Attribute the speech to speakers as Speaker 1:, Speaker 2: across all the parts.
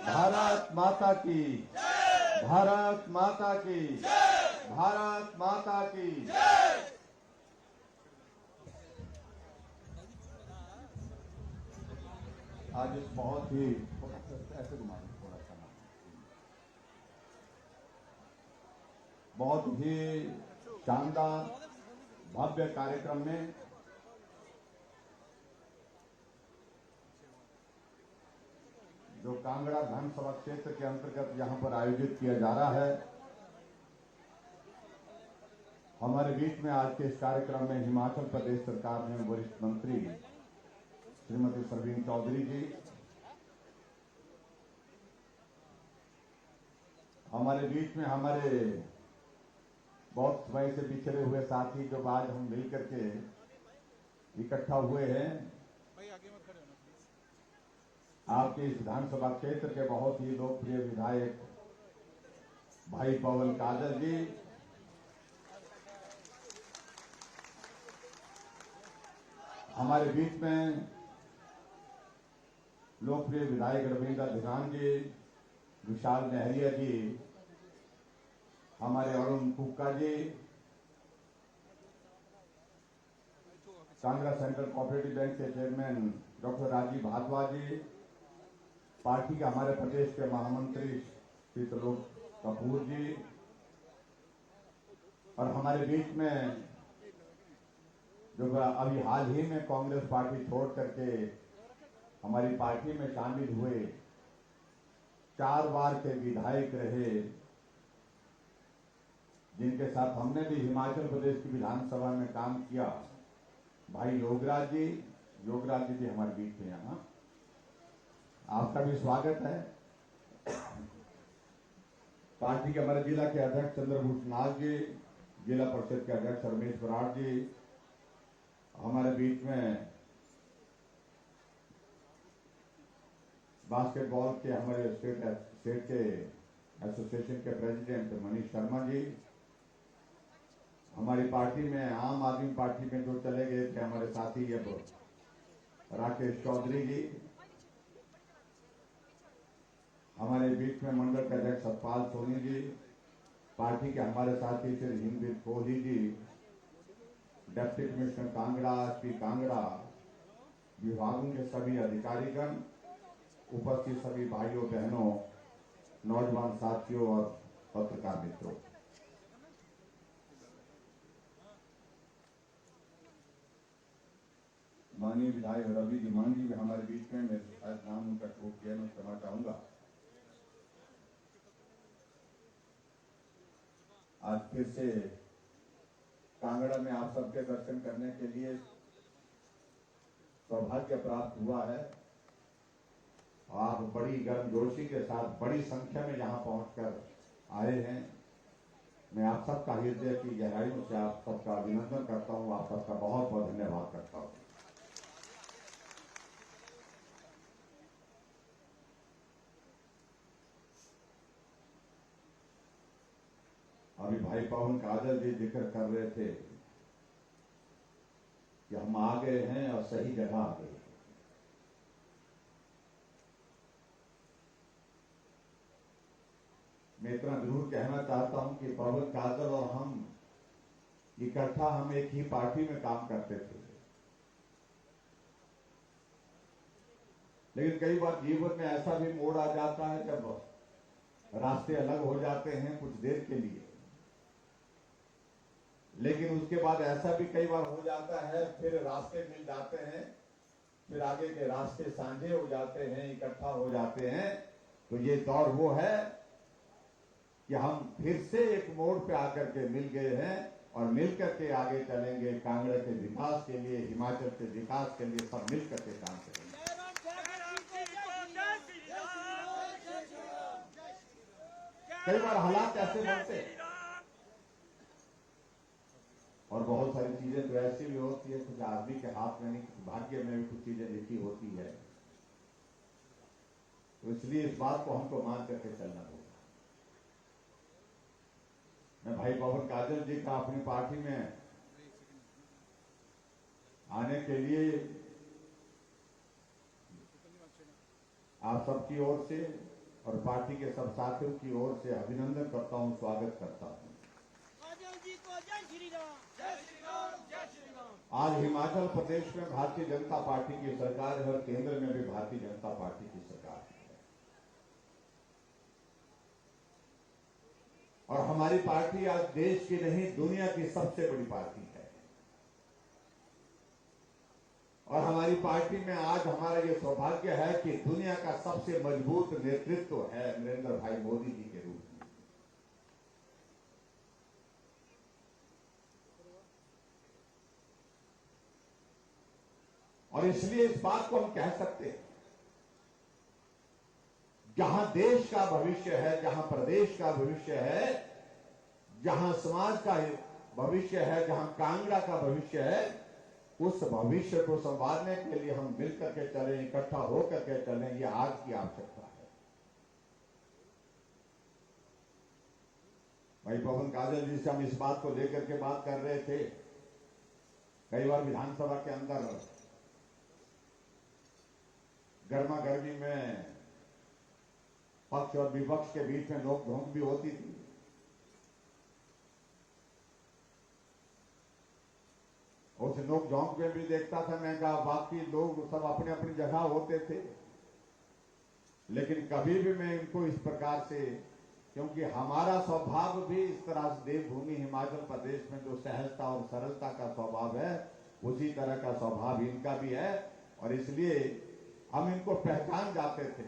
Speaker 1: भारत माता की, भारत माता की, भारत माता की। आज इस बहुत ही ऐसे घुमा थोड़ा सा बहुत ही शानदार भव्य कार्यक्रम में जो कांगड़ा विधानसभा क्षेत्र के अंतर्गत यहां पर आयोजित किया जा रहा है, हमारे बीच में आज के इस कार्यक्रम में हिमाचल प्रदेश सरकार में वरिष्ठ मंत्री श्रीमती सरवीन चौधरी जी, हमारे बीच में हमारे बहुत समय से बिछड़े हुए साथी जो आज हम मिलकर के इकट्ठा हुए हैं, आपके इस विधानसभा क्षेत्र के बहुत ही लोकप्रिय विधायक भाई पवन काजल जी, हमारे बीच में लोकप्रिय विधायक रविंद्र धिरान जी, विशाल नहरिया जी, हमारे अरुण कुक्का जी, कांगड़ा सेंट्रल कोऑपरेटिव बैंक के चेयरमैन डॉक्टर राजीव भारद्वाज जी, पार्टी के हमारे प्रदेश के महामंत्री श्री त्रिलोक कपूर जी, और हमारे बीच में जो अभी हाल ही में कांग्रेस पार्टी छोड़ करके हमारी पार्टी में शामिल हुए 4 बार के विधायक रहे, जिनके साथ हमने भी हिमाचल प्रदेश की विधानसभा में काम किया, भाई योगराज जी भी हमारे बीच में यहाँ, आपका भी स्वागत है। पार्टी के हमारे जिला के अध्यक्ष चंद्रभूषण नाथ जी, जिला परिषद के अध्यक्ष रमेश बराड़ जी, हमारे बीच में बास्केटबॉल के हमारे स्टेट के एसोसिएशन के प्रेसिडेंट मनीष शर्मा जी, हमारी पार्टी में आम आदमी पार्टी में जो चले गए थे हमारे साथी अब राकेश चौधरी जी, हमारे बीच में मंडल के अध्यक्ष सतपाल सोनी जी, पार्टी के हमारे साथी Shri Hindveer Kohli ji, deputy commissioner Kangra, SP Kangra, विभागों के सभी अधिकारीगण, उपस्थित सभी भाइयों बहनों, नौजवान साथियों और पत्रकार मित्रों, माननीय विधायक रवि धिमान जी भी हमारे बीच में, मैं शायद नाम उनका छूट गया, मैं क्षमा चाहूंगा। आज फिर से कांगड़ा में आप सबके दर्शन करने के लिए सौभाग्य प्राप्त हुआ है। आप बड़ी गर्मजोशी के साथ बड़ी संख्या में यहां पहुंचकर आए हैं। मैं आप सबका हृदय की गहराइयों से आप सबका अभिनंदन करता हूं, आप सबका बहुत बहुत धन्यवाद करता हूं। अभी भाई पवन काजल जी जिक्र कर रहे थे कि हम आ गए हैं और सही जगह आ गए। मैं इतना जरूर कहना चाहता हूं कि पवन काजल और हम इकट्ठा हम एक ही पार्टी में काम करते थे, लेकिन कई बार जीवन में ऐसा भी मोड़ आ जाता है जब रास्ते अलग हो जाते हैं कुछ देर के लिए, लेकिन उसके बाद ऐसा भी कई बार हो जाता है फिर रास्ते मिल जाते हैं, फिर आगे के रास्ते साझे हो जाते हैं, इकट्ठा हो जाते हैं। तो ये दौर वो है कि हम फिर से एक मोड़ पे आकर के मिल गए हैं और मिलकर के आगे चलेंगे, कांगड़ा के विकास के लिए, हिमाचल के विकास के लिए सब मिलकर के काम करेंगे। कई बार हालात ऐसे बनते और बहुत सारी चीजें तो ऐसी भी होती है, कुछ आदमी के हाथ में नहीं, कुछ भाग्य में भी कुछ चीजें लिखी होती है, तो इसलिए इस बात को हमको मान करके चलना होगा। मैं भाई पवन काजल जी का अपनी पार्टी में आने के लिए आप सबकी ओर से और पार्टी के सब साथियों की ओर से अभिनंदन करता हूं, स्वागत करता हूं। आज हिमाचल प्रदेश में भारतीय जनता पार्टी की सरकार है और केंद्र में भी भारतीय जनता पार्टी की सरकार है। और हमारी पार्टी आज देश की नहीं दुनिया की सबसे बड़ी पार्टी है। और हमारी पार्टी में आज हमारा ये सौभाग्य है कि दुनिया का सबसे मजबूत नेतृत्व है नरेंद्र भाई मोदी जी के रूप में। और इसलिए इस बात को हम कह सकते हैं, जहां देश का भविष्य है, जहां प्रदेश का भविष्य है, जहां समाज का भविष्य है, जहां कांगड़ा का भविष्य है, उस भविष्य को संवारने के लिए हम मिलकर के चलें, इकट्ठा होकर के चलें, ये आज की आवश्यकता है। भाई पवन काजल जी से हम इस बात को लेकर के बात कर रहे थे। कई बार विधानसभा के अंदर गर्मा गर्मी में पक्ष और विपक्ष के बीच में नोक झोंक भी होती थी। उस नोक झोंक में भी देखता था मैं, कहा बाकी लोग सब अपने अपनी जगह होते थे, लेकिन कभी भी मैं इनको इस प्रकार से, क्योंकि हमारा स्वभाव भी इस तरह से देवभूमि हिमाचल प्रदेश में जो सहजता और सरलता का स्वभाव है, उसी तरह का स्वभाव इनका भी है। और इसलिए हम इनको पहचान जाते थे।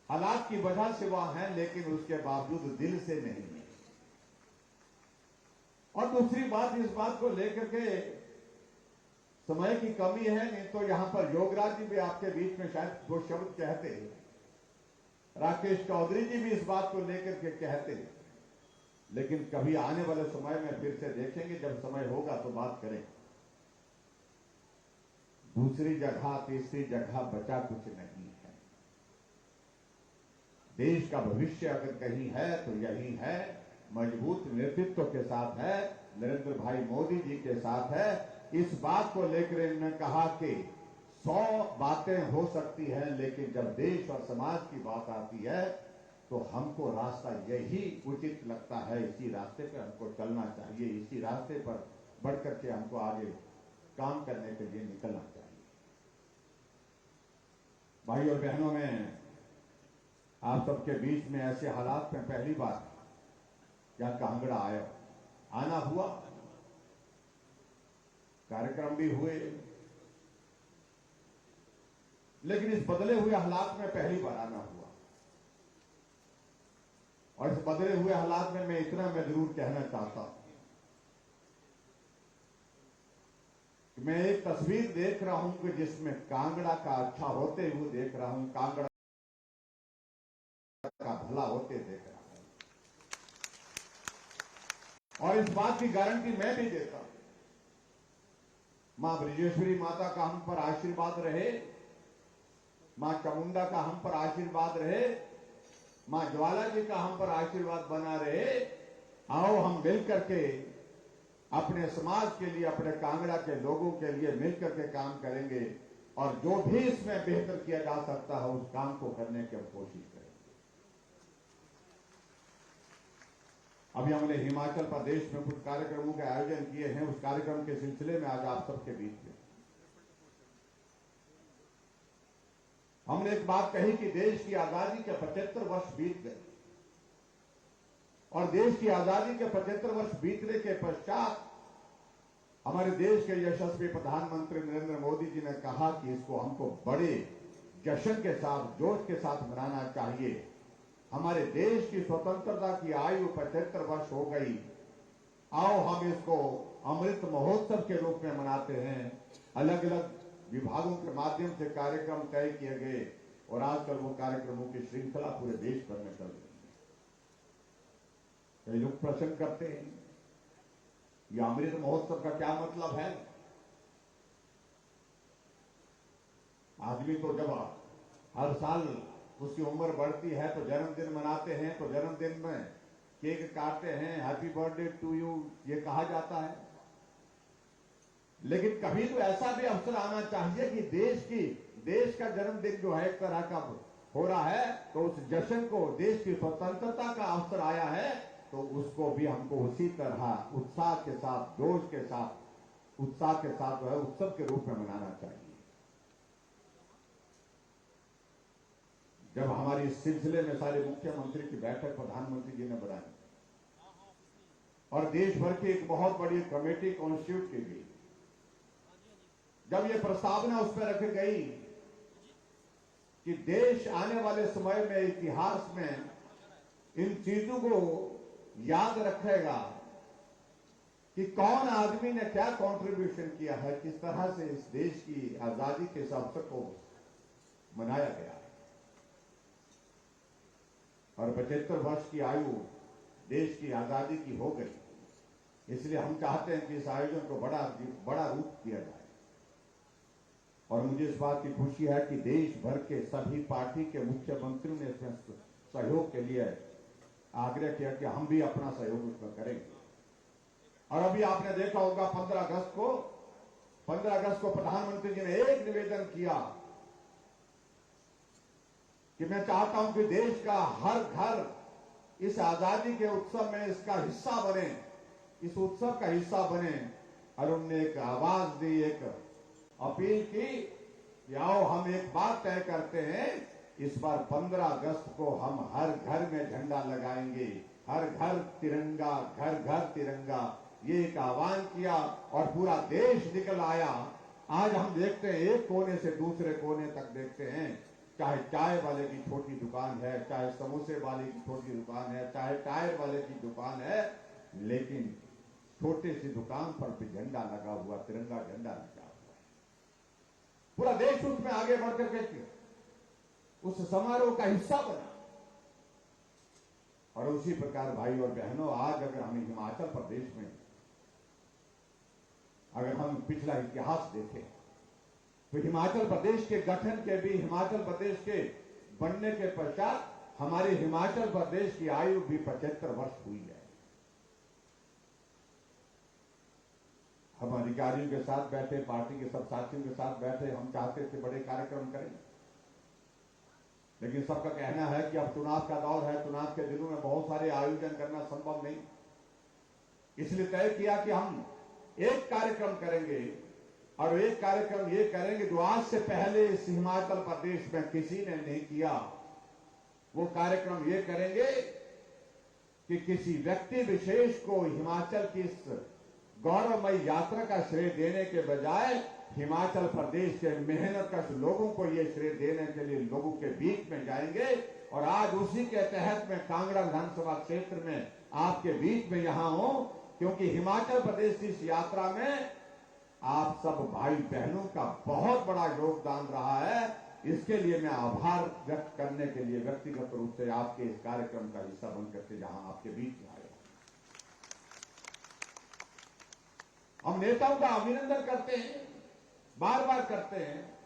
Speaker 1: हालात की वजह से वह हैं, लेकिन उसके बावजूद दिल से नहीं है। और दूसरी बात, इस बात को लेकर के समय की कमी है, नहीं तो यहां पर योगराज जी भी आपके बीच में शायद दो शब्द कहते हैं, राकेश चौधरी जी भी इस बात को लेकर के कहते हैं, लेकिन कभी आने वाले समय में फिर से देखेंगे, जब समय होगा तो बात करेंगे। दूसरी जगह तीसरी जगह बचा कुछ नहीं है। देश का भविष्य अगर कहीं है तो यही है, मजबूत नेतृत्व के साथ है, नरेंद्र भाई मोदी जी के साथ है। इस बात को लेकर इन्होंने कहा कि 100 बातें हो सकती हैं, लेकिन जब देश और समाज की बात आती है तो हमको रास्ता यही उचित लगता है, इसी रास्ते पर हमको चलना चाहिए, इसी रास्ते पर बढ़कर के हमको आगे काम करने के लिए निकलना चाहिए। भाई और बहनों, में आप सबके बीच में ऐसे हालात में पहली बार क्या कांगड़ा आया, आना हुआ, कार्यक्रम भी हुए, लेकिन इस बदले हुए हालात में पहली बार आना हुआ। और इस बदले हुए हालात में मैं इतना जरूर कहना चाहता हूं कि मैं एक तस्वीर देख रहा हूं कि जिसमें कांगड़ा का अच्छा होते हुए देख रहा हूं, कांगड़ा का भला होते देख रहा हूं। और इस बात की गारंटी मैं भी देता हूं, मां ब्रजेश्वरी माता का हम पर आशीर्वाद रहे, मां चामुंडा का हम पर आशीर्वाद रहे, मां ज्वाला जी का हम पर आशीर्वाद बना रहे। आओ हम मिलकर के अपने समाज के लिए, अपने कांगड़ा के लोगों के लिए मिलकर के काम करेंगे, और जो भी इसमें बेहतर किया जा सकता है उस काम को करने की हम कोशिश करेंगे। अभी हमने हिमाचल प्रदेश में कुछ कार्यक्रमों के आयोजन किए हैं, उस कार्यक्रम के सिलसिले में आज आप सबके बीच में हमने एक बात कही कि देश की आजादी के 75 वर्ष बीत गए, और देश की आजादी के 75 वर्ष बीतने के पश्चात हमारे देश के यशस्वी प्रधानमंत्री नरेंद्र मोदी जी ने कहा कि इसको हमको बड़े जश्न के साथ, जोश के साथ मनाना चाहिए। हमारे देश की स्वतंत्रता की आयु 75 वर्ष हो गई, आओ हम इसको अमृत महोत्सव के रूप में मनाते हैं। अलग अलग विभागों के माध्यम से कार्यक्रम तय किए गए, और आजकल वो कार्यक्रमों की श्रृंखला पूरे देश भर में चल रही है। कई लोग प्रश्न करते हैं, ये अमृत महोत्सव का क्या मतलब है? आदमी तो जब हर साल उसकी उम्र बढ़ती है तो जन्मदिन मनाते हैं, तो जन्मदिन में केक काटते हैं, हैप्पी बर्थडे टू यू, ये कहा जाता है। लेकिन कभी तो ऐसा भी अवसर आना चाहिए कि देश का जन्मदिन जो है एक तरह का हो रहा है, तो उस जश्न को, देश की स्वतंत्रता का अवसर आया है, तो उसको भी हमको उसी तरह उत्साह के साथ, जोश के साथ, उत्साह के साथ जो है उत्सव के रूप में मनाना चाहिए। जब हमारी इस सिलसिले में सारे मुख्यमंत्री की बैठक प्रधानमंत्री जी ने बनाई और देश भर की एक बहुत बड़ी कमेटी कॉन्स्टिट्यूट की गई, जब ये प्रस्तावना उस पर रखी गई कि देश आने वाले समय में इतिहास में इन चीजों को याद रखेगा कि कौन आदमी ने क्या कंट्रीब्यूशन किया है, किस तरह से इस देश की आजादी के इस अवसर को मनाया गया है। और 75 वर्ष की आयु देश की आजादी की हो गई, इसलिए हम चाहते हैं कि इस आयोजन को बड़ा रूप दिया जाए। और मुझे इस बात की खुशी है कि देश भर के सभी पार्टी के मुख्यमंत्रियों ने इसमें सहयोग के लिए आग्रह किया कि हम भी अपना सहयोग उसमें करेंगे। और अभी आपने देखा होगा 15 अगस्त को प्रधानमंत्री जी ने एक निवेदन किया कि मैं चाहता हूं कि देश का हर घर इस आजादी के उत्सव में इसका हिस्सा बने, इस उत्सव का हिस्सा बने। और उन्होंने एक आवाज दी, एक अपील की कि आओ हम एक बात तय करते हैं, इस बार 15 अगस्त को हम हर घर में झंडा लगाएंगे, हर घर तिरंगा, घर घर तिरंगा, ये एक आह्वान किया और पूरा देश निकल आया। आज हम देखते हैं एक कोने से दूसरे कोने तक देखते हैं, चाहे चाय वाले की छोटी दुकान है, चाहे समोसे वाले की छोटी दुकान है, चाहे टायर वाले की दुकान है, लेकिन छोटे सी दुकान पर भी झंडा लगा हुआ, तिरंगा झंडा लगा हुआ है। पूरा देश उसमें आगे बढ़कर के उस समारोह का हिस्सा बना। और उसी प्रकार भाई और बहनों, आज अगर हम हिमाचल प्रदेश में अगर हम पिछला इतिहास देखें तो हिमाचल प्रदेश के गठन के भी, हिमाचल प्रदेश के बनने के पश्चात हमारे हिमाचल प्रदेश की आयु भी 75 वर्ष हुई है। हम अधिकारियों के साथ बैठे, पार्टी के सब साथियों के साथ बैठे, हम चाहते थे बड़े कार्यक्रम करें, लेकिन सबका कहना है कि अब चुनाव का दौर है, चुनाव के दिनों में बहुत सारे आयोजन करना संभव नहीं। इसलिए तय किया कि हम एक कार्यक्रम करेंगे और एक कार्यक्रम ये करेंगे जो आज से पहले इस हिमाचल प्रदेश में किसी ने नहीं किया। वो कार्यक्रम ये करेंगे कि किसी व्यक्ति विशेष को हिमाचल की इस गौरवमयी यात्रा का श्रेय देने के बजाय हिमाचल प्रदेश के मेहनतकश लोगों को ये श्रेय देने के लिए लोगों के बीच में जाएंगे। और आज उसी के तहत में कांगड़ा विधानसभा क्षेत्र में आपके बीच में यहां हूं, क्योंकि हिमाचल प्रदेश की इस यात्रा में आप सब भाई बहनों का बहुत बड़ा योगदान रहा है। इसके लिए मैं आभार व्यक्त करने के लिए व्यक्तिगत रूप से आपके इस कार्यक्रम का हिस्सा बनकर के जहां आपके बीच में आए, हम नेताओं का अभिनंदन करते हैं, बार बार करते हैं,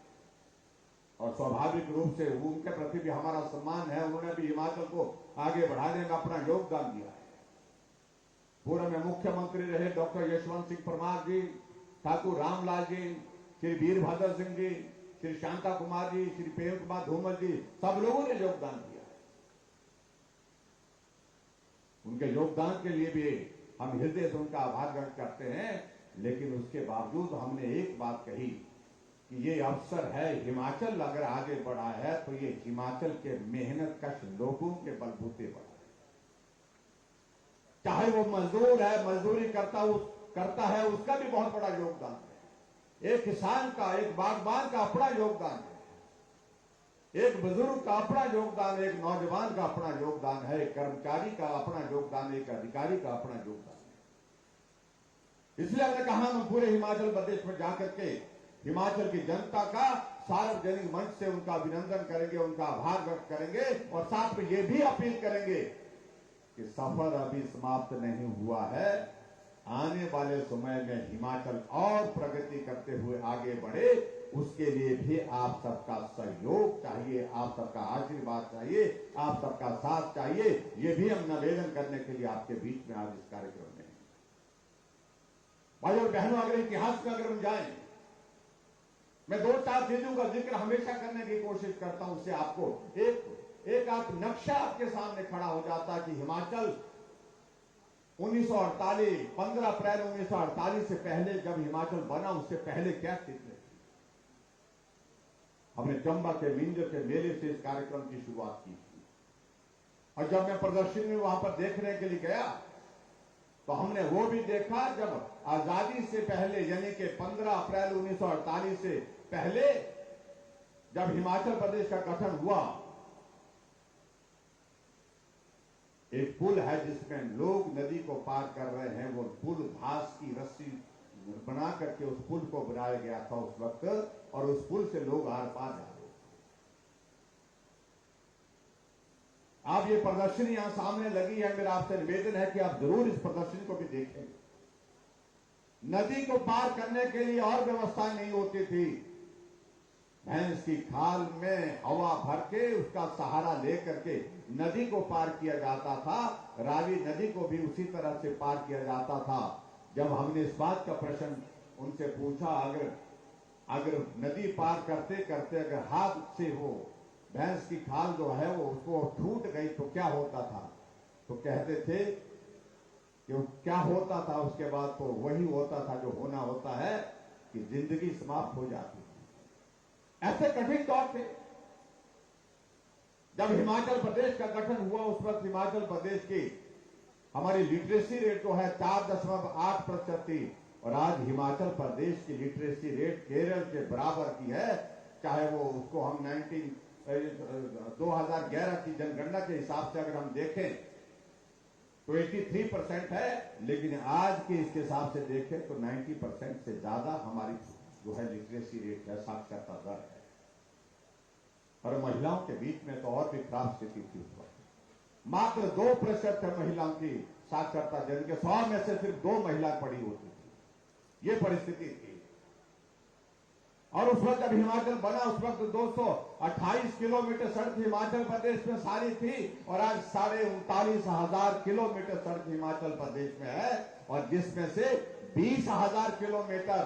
Speaker 1: और स्वाभाविक रूप से उनके प्रति भी हमारा सम्मान है। उन्होंने भी हिमाचल को आगे बढ़ाने में अपना योगदान दिया है। पूर्व में मुख्यमंत्री रहे डॉक्टर यशवंत सिंह परमार जी, ठाकुर रामलाल जी, श्री वीरभद्र सिंह जी, श्री शांता कुमार जी, श्री प्रेम कुमार धूमल जी, सब लोगों ने योगदान दिया है। उनके योगदान के लिए भी हम हृदय से उनका आभार व्यक्त करते हैं। लेकिन उसके बावजूद हमने एक बात कही कि ये अवसर है, हिमाचल अगर आगे बढ़ा है तो ये हिमाचल के मेहनतकश लोगों के बलबूते बढ़ा है। चाहे वो मजदूर है, मजदूरी करता है, उसका भी बहुत बड़ा योगदान है। एक किसान का, एक बागबान का अपना योगदान है, एक बुजुर्ग का अपना योगदान है, एक नौजवान का अपना योगदान है, एक कर्मचारी का अपना योगदान, एक अधिकारी का अपना योगदान है। इसलिए हमने कहा हम पूरे हिमाचल प्रदेश में जाकर के हिमाचल की जनता का सार्वजनिक मंच से उनका अभिनंदन करेंगे, उनका आभार व्यक्त करेंगे और साथ में ये भी अपील करेंगे कि सफर अभी समाप्त नहीं हुआ है। आने वाले समय में हिमाचल और प्रगति करते हुए आगे बढ़े, उसके लिए भी आप सबका सहयोग चाहिए, आप सबका आशीर्वाद चाहिए, आप सबका साथ चाहिए। ये भी हम निवेदन करने के लिए आपके बीच में आज इस कार्यक्रम में। भाई और बहनों, अगर इतिहास में अगर हम जाएं मैं दो चार चीजों का जिक्र हमेशा करने की कोशिश करता हूं, उससे आपको एक आप नक्शा आपके सामने खड़ा हो जाता कि हिमाचल 1948 15 अप्रैल 1948 से पहले जब हिमाचल बना, उससे पहले क्या स्थिति थी। हमने चंबा के मिंजर के मेले से इस कार्यक्रम की शुरुआत की थी, और जब मैं प्रदर्शनी में वहां पर देखने के लिए गया तो हमने वो भी देखा जब आजादी से पहले यानी कि 15 अप्रैल 1948 से पहले जब हिमाचल प्रदेश का गठन हुआ, एक पुल है जिसमें लोग नदी को पार कर रहे हैं। वो पुल घास की रस्सी बना करके उस पुल को बनाया गया था उस वक्त, और उस पुल से लोग आर पार जा रहे थे। आप ये प्रदर्शनी यहां सामने लगी है, मेरा आपसे निवेदन है कि आप जरूर इस प्रदर्शनी को भी देखें। नदी को पार करने के लिए और व्यवस्थाएं नहीं होती थी। भैंस की खाल में हवा भर के उसका सहारा लेकर के नदी को पार किया जाता था। रावी नदी को भी उसी तरह से पार किया जाता था। जब हमने इस बात का प्रश्न उनसे पूछा, अगर नदी पार करते करते अगर हाथ से वो भैंस की खाल जो है वो उसको टूट गई तो क्या होता था, तो कहते थे कि क्या होता था उसके बाद तो वही होता था जो होना होता है कि जिंदगी समाप्त हो जाती। ऐसे कठिन दौर थे। जब हिमाचल प्रदेश का गठन हुआ उस वक्त हिमाचल प्रदेश की हमारी लिटरेसी रेट जो है 4.8% थी, और आज हिमाचल प्रदेश की लिटरेसी रेट केरल के बराबर की है। चाहे वो उसको हम 2011 की जनगणना के हिसाब से अगर हम देखें तो 83% है, लेकिन आज के इसके हिसाब से देखें तो 90% से ज्यादा हमारी जो है लिटरेसी रेट है, साक्षरता दर है। और महिलाओं के बीच में तो और भी खराब स्थिति थी उस वक्त। मात्र 2% है महिलाओं की साक्षरता, जिनके 100 में से सिर्फ 2 महिला पढ़ी होती थी। ये परिस्थिति थी। और उस वक्त जब हिमाचल बना उस वक्त 228 किलोमीटर सड़क हिमाचल प्रदेश में सारी थी, और आज 39,500 किलोमीटर सड़क हिमाचल प्रदेश में है, और जिसमें से 20,000 किलोमीटर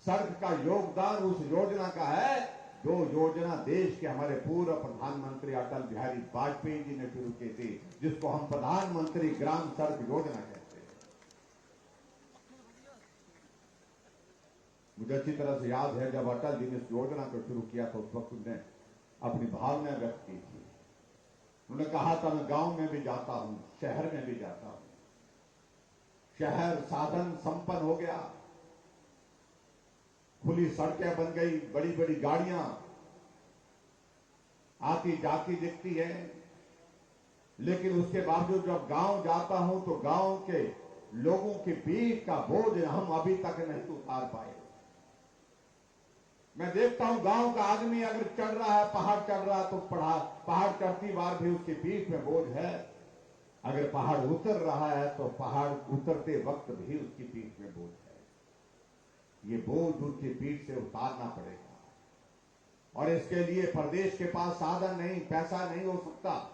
Speaker 1: सड़क का योगदान उस योजना का है जो योजना देश के हमारे पूर्व प्रधानमंत्री अटल बिहारी वाजपेयी जी ने शुरू की थी, जिसको हम प्रधानमंत्री ग्राम सड़क योजना कहते हैं। मुझे अच्छी तरह से याद है जब अटल जी ने इस योजना को शुरू किया तो उस वक्त उन्होंने अपनी भावना व्यक्त की थी। उन्होंने कहा था मैं गांव में भी जाता हूं, शहर में भी जाता हूं। शहर साधन संपन्न हो गया, खुली सड़कें बन गई, बड़ी बड़ी गाड़ियां आती जाती दिखती है, लेकिन उसके बावजूद जब गांव जाता हूं तो गांव के लोगों की पीठ का बोझ हम अभी तक नहीं उतार पाए। मैं देखता हूं गांव का आदमी अगर चढ़ रहा है, पहाड़ चढ़ रहा है तो पहाड़ चढ़ती बार भी उसकी पीठ में बोझ है। अगर पहाड़ उतर रहा है तो पहाड़ उतरते वक्त भी उसकी पीठ में बोझ है। ये बोझ उसकी पीठ से उतारना पड़ेगा, और इसके लिए प्रदेश के पास साधन नहीं, पैसा नहीं हो सकता।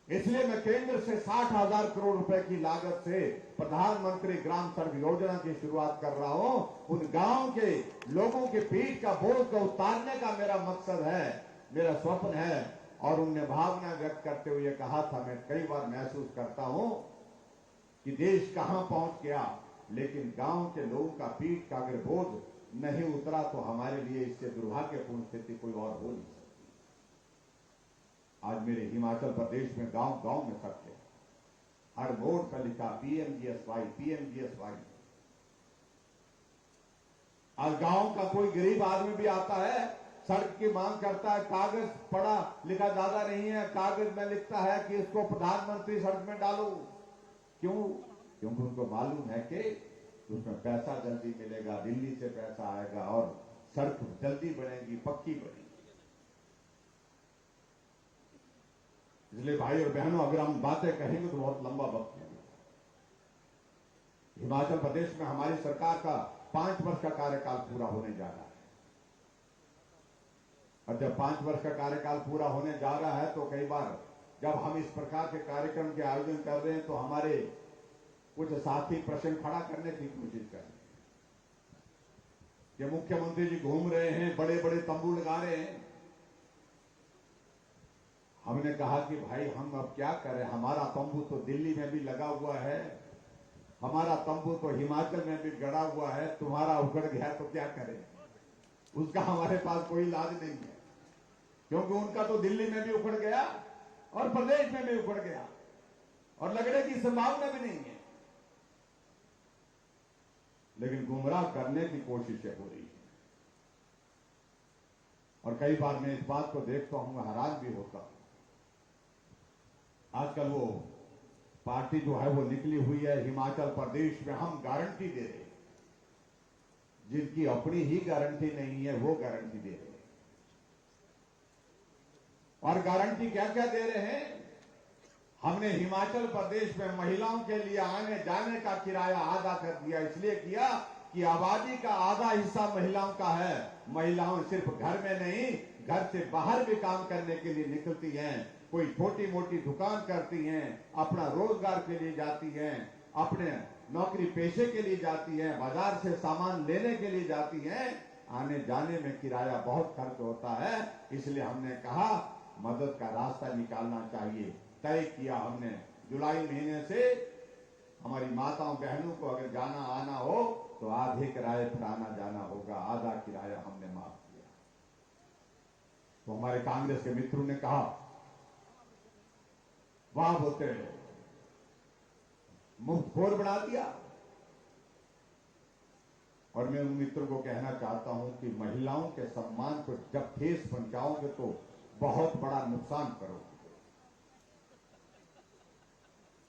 Speaker 1: इसलिए मैं केंद्र से 60,000 करोड़ रुपए की लागत से प्रधानमंत्री ग्राम सड़क योजना की शुरुआत कर रहा हूं। उन गांव के लोगों के पीठ का बोझ को उतारने का मेरा मकसद है, मेरा स्वप्न है। और उनने भावना व्यक्त करते हुए कहा था, मैं कई बार महसूस करता हूं कि देश कहां पहुंच गया, लेकिन गांव के लोगों का पीठ का अगर बोझ नहीं उतरा तो हमारे लिए इससे दुर्भाग्यपूर्ण स्थिति कोई और हो नहीं सकती। आज मेरे हिमाचल प्रदेश में गांव गांव में सड़कें, हर बोर्ड पर लिखा पीएमजीएसवाई पीएमजीएसवाई। आज गांव का कोई गरीब आदमी भी आता है, सड़क की मांग करता है, कागज पढ़ा लिखा ज्यादा नहीं है, कागज में लिखता है कि इसको प्रधानमंत्री सड़क में डालो। क्यों? क्योंकि उनको मालूम है कि उसमें पैसा जल्दी मिलेगा, दिल्ली से पैसा आएगा और सड़क जल्दी बनेगी, पक्की बनेगी। इसलिए भाई और बहनों, अगर हम बातें कहेंगे तो बहुत लंबा वक्त लगेगा। हिमाचल प्रदेश में हमारी सरकार का 5 वर्ष का कार्यकाल पूरा होने जा रहा है, और जब 5 वर्ष का कार्यकाल पूरा होने जा रहा है तो कई बार जब हम इस प्रकार के कार्यक्रम के आयोजन कर रहे हैं तो हमारे कुछ साथी प्रश्न खड़ा करने की कोशिश कर रहे हैं। कि मुख्यमंत्री जी घूम रहे हैं, बड़े बड़े तंबू लगा रहे हैं। हमने कहा कि भाई हम अब क्या करें, हमारा तंबू तो दिल्ली में भी लगा हुआ है, हमारा तंबू तो हिमाचल में भी गड़ा हुआ है, तुम्हारा उखड़ गया तो क्या करें। उसका हमारे पास कोई इलाज नहीं है, क्योंकि उनका तो दिल्ली में भी उखड़ गया और प्रदेश में भी उखड़ गया और लगने की संभावना भी नहीं है। लेकिन गुमराह करने की कोशिशें हो रही है। और कई बार मैं इस बात को देखता हूं, हैरान भी होता हूं। आजकल वो पार्टी जो है वो निकली हुई है हिमाचल प्रदेश में, हम गारंटी दे रहे हैं, जिनकी अपनी ही गारंटी नहीं है वो गारंटी दे रहे हैं। और गारंटी क्या क्या दे रहे हैं? हमने हिमाचल प्रदेश में महिलाओं के लिए आने जाने का किराया आधा कर दिया। इसलिए किया कि आबादी का आधा हिस्सा महिलाओं का है। महिलाओं सिर्फ घर में नहीं, घर से बाहर भी काम करने के लिए निकलती हैं। कोई छोटी मोटी दुकान करती हैं, अपना रोजगार के लिए जाती हैं, अपने नौकरी पेशे के लिए जाती हैं, बाजार से सामान लेने के लिए जाती हैं। आने जाने में किराया बहुत खर्च होता है। इसलिए हमने कहा मदद का रास्ता निकालना चाहिए। तय किया हमने, जुलाई महीने से हमारी माताओं बहनों को अगर जाना आना हो तो आधे किराए पर आना जाना होगा। आधा किराया हमने माफ किया। तो हमारे कांग्रेस के मित्रों ने कहा वाह बोलते मुफ्त खोर बना दिया। और मैं उन मित्रों को कहना चाहता हूं कि महिलाओं के सम्मान को जब ठेस पहुंचाओगे तो बहुत बड़ा नुकसान करोगे।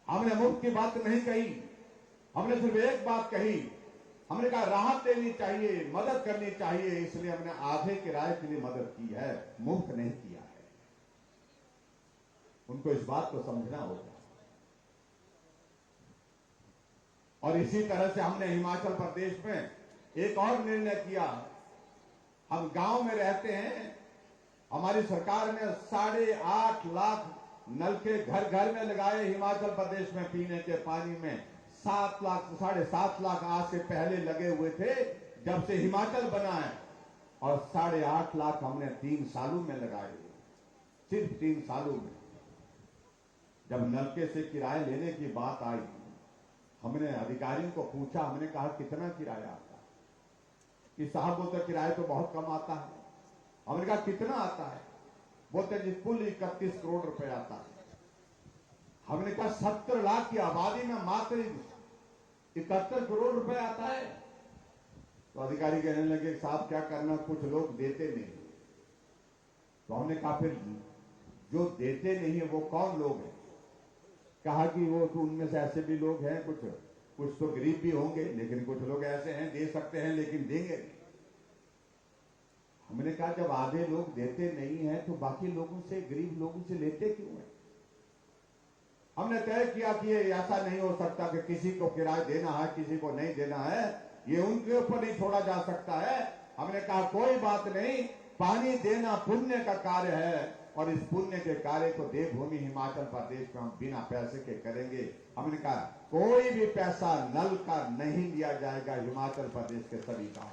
Speaker 1: हमने मुफ्त की बात नहीं कही, हमने सिर्फ एक बात कही, हमने कहा राहत देनी चाहिए, मदद करनी चाहिए। इसलिए हमने आधे किराए के लिए मदद की है, मुफ्त नहीं किया है। उनको इस बात को समझना होगा। और इसी तरह से हमने हिमाचल प्रदेश में एक और निर्णय किया। हम गांव में रहते हैं, हमारी सरकार ने 8.5 लाख नलके घर घर में लगाए हिमाचल प्रदेश में पीने के पानी में। 7 लाख 7.5 लाख आज से पहले लगे हुए थे जब से हिमाचल बना है, और 8.5 लाख हमने 3 सालों में लगाए, सिर्फ 3 सालों में। जब नलके से किराए लेने की बात आई, हमने अधिकारियों को पूछा, हमने कहा कितना किराया आता है? कि साहब बोलते किराया तो बहुत कम आता है। हमने कहा कितना आता है? बोलते जी कुल 31 करोड़ रुपए आता है। हमने कहा 70 लाख की आबादी में मात्र 71 करोड़ रुपए आता है। तो अधिकारी कहने लगे साहब क्या करना, कुछ लोग देते नहीं। तो हमने कहा फिर जो देते नहीं है वो कौन लोग हैं? कहा कि वो तो उनमें से ऐसे भी लोग हैं, कुछ तो गरीब भी होंगे, लेकिन कुछ लोग ऐसे हैं दे सकते हैं लेकिन देंगे नहीं। हमने कहा जब आधे लोग देते नहीं हैं तो बाकी लोगों से, गरीब लोगों से लेते क्यों हैं? हमने तय किया कि ये ऐसा नहीं हो सकता कि किसी को किराया देना है किसी को नहीं देना है, ये उनके ऊपर नहीं छोड़ा जा सकता है। हमने कहा कोई बात नहीं, पानी देना पुण्य का कार्य है और इस पुण्य के कार्य को देवभूमि हिमाचल प्रदेश में हम बिना पैसे के करेंगे। हमने कहा कोई भी पैसा नल का नहीं लिया जाएगा हिमाचल प्रदेश के सभी गांव।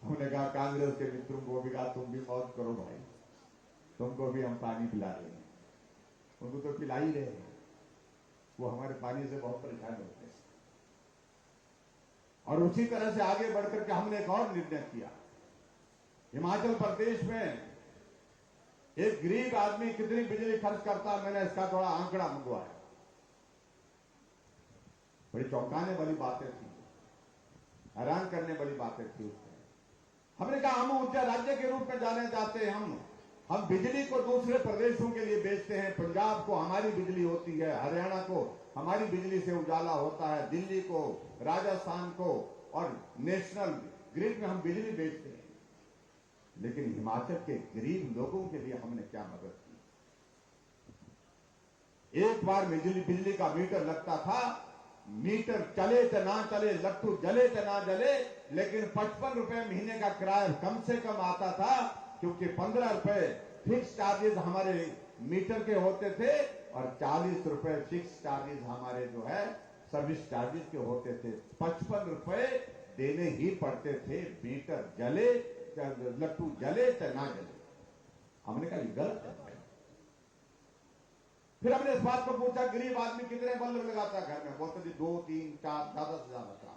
Speaker 1: हमने कहा कांग्रेस के मित्रों को भी कहा तुम भी मौज करो भाई, तुमको भी हम पानी पिला रहे हैं। उनको तो पिला ही रहे हैं, वो हमारे पानी से बहुत परेशान होते हैं। और उसी तरह से आगे बढ़कर के हमने एक और निर्णय किया। हिमाचल प्रदेश में एक गरीब आदमी कितनी बिजली खर्च करता है, मैंने इसका थोड़ा आंकड़ा मंगवाया। बड़ी चौंकाने वाली बातें थी, हैरान करने वाली बातें थी उसमें। हमने कहा हम ऊर्जा राज्य के रूप में जाने जाते हैं, हम बिजली को दूसरे प्रदेशों के लिए बेचते हैं। पंजाब को हमारी बिजली होती है, हरियाणा को हमारी बिजली से उजाला होता है, दिल्ली को, राजस्थान को और नेशनल ग्रिड में हम बिजली बेचते हैं। लेकिन हिमाचल के गरीब लोगों के लिए हमने क्या मदद की? एक बार बिजली का मीटर लगता था, मीटर चले तो ना चले, लट्टू जले तो ना जले, लेकिन 55 रुपए महीने का किराया कम से कम आता था, क्योंकि 15 रुपए फिक्स चार्जेस हमारे मीटर के होते थे और 40 रुपए फिक्स चार्जेस हमारे जो है सर्विस चार्जेस के होते थे, 55 रुपए देने ही पड़ते थे, मीटर जले लट्टू जले चाहे ना जले। हमने कहा ये गलत है। फिर हमने इस बात को पूछा गरीब आदमी कितने बल्ब लगाता है घर में, बोलते थे 2, 3, 4, ज्यादा से ज्यादा 4।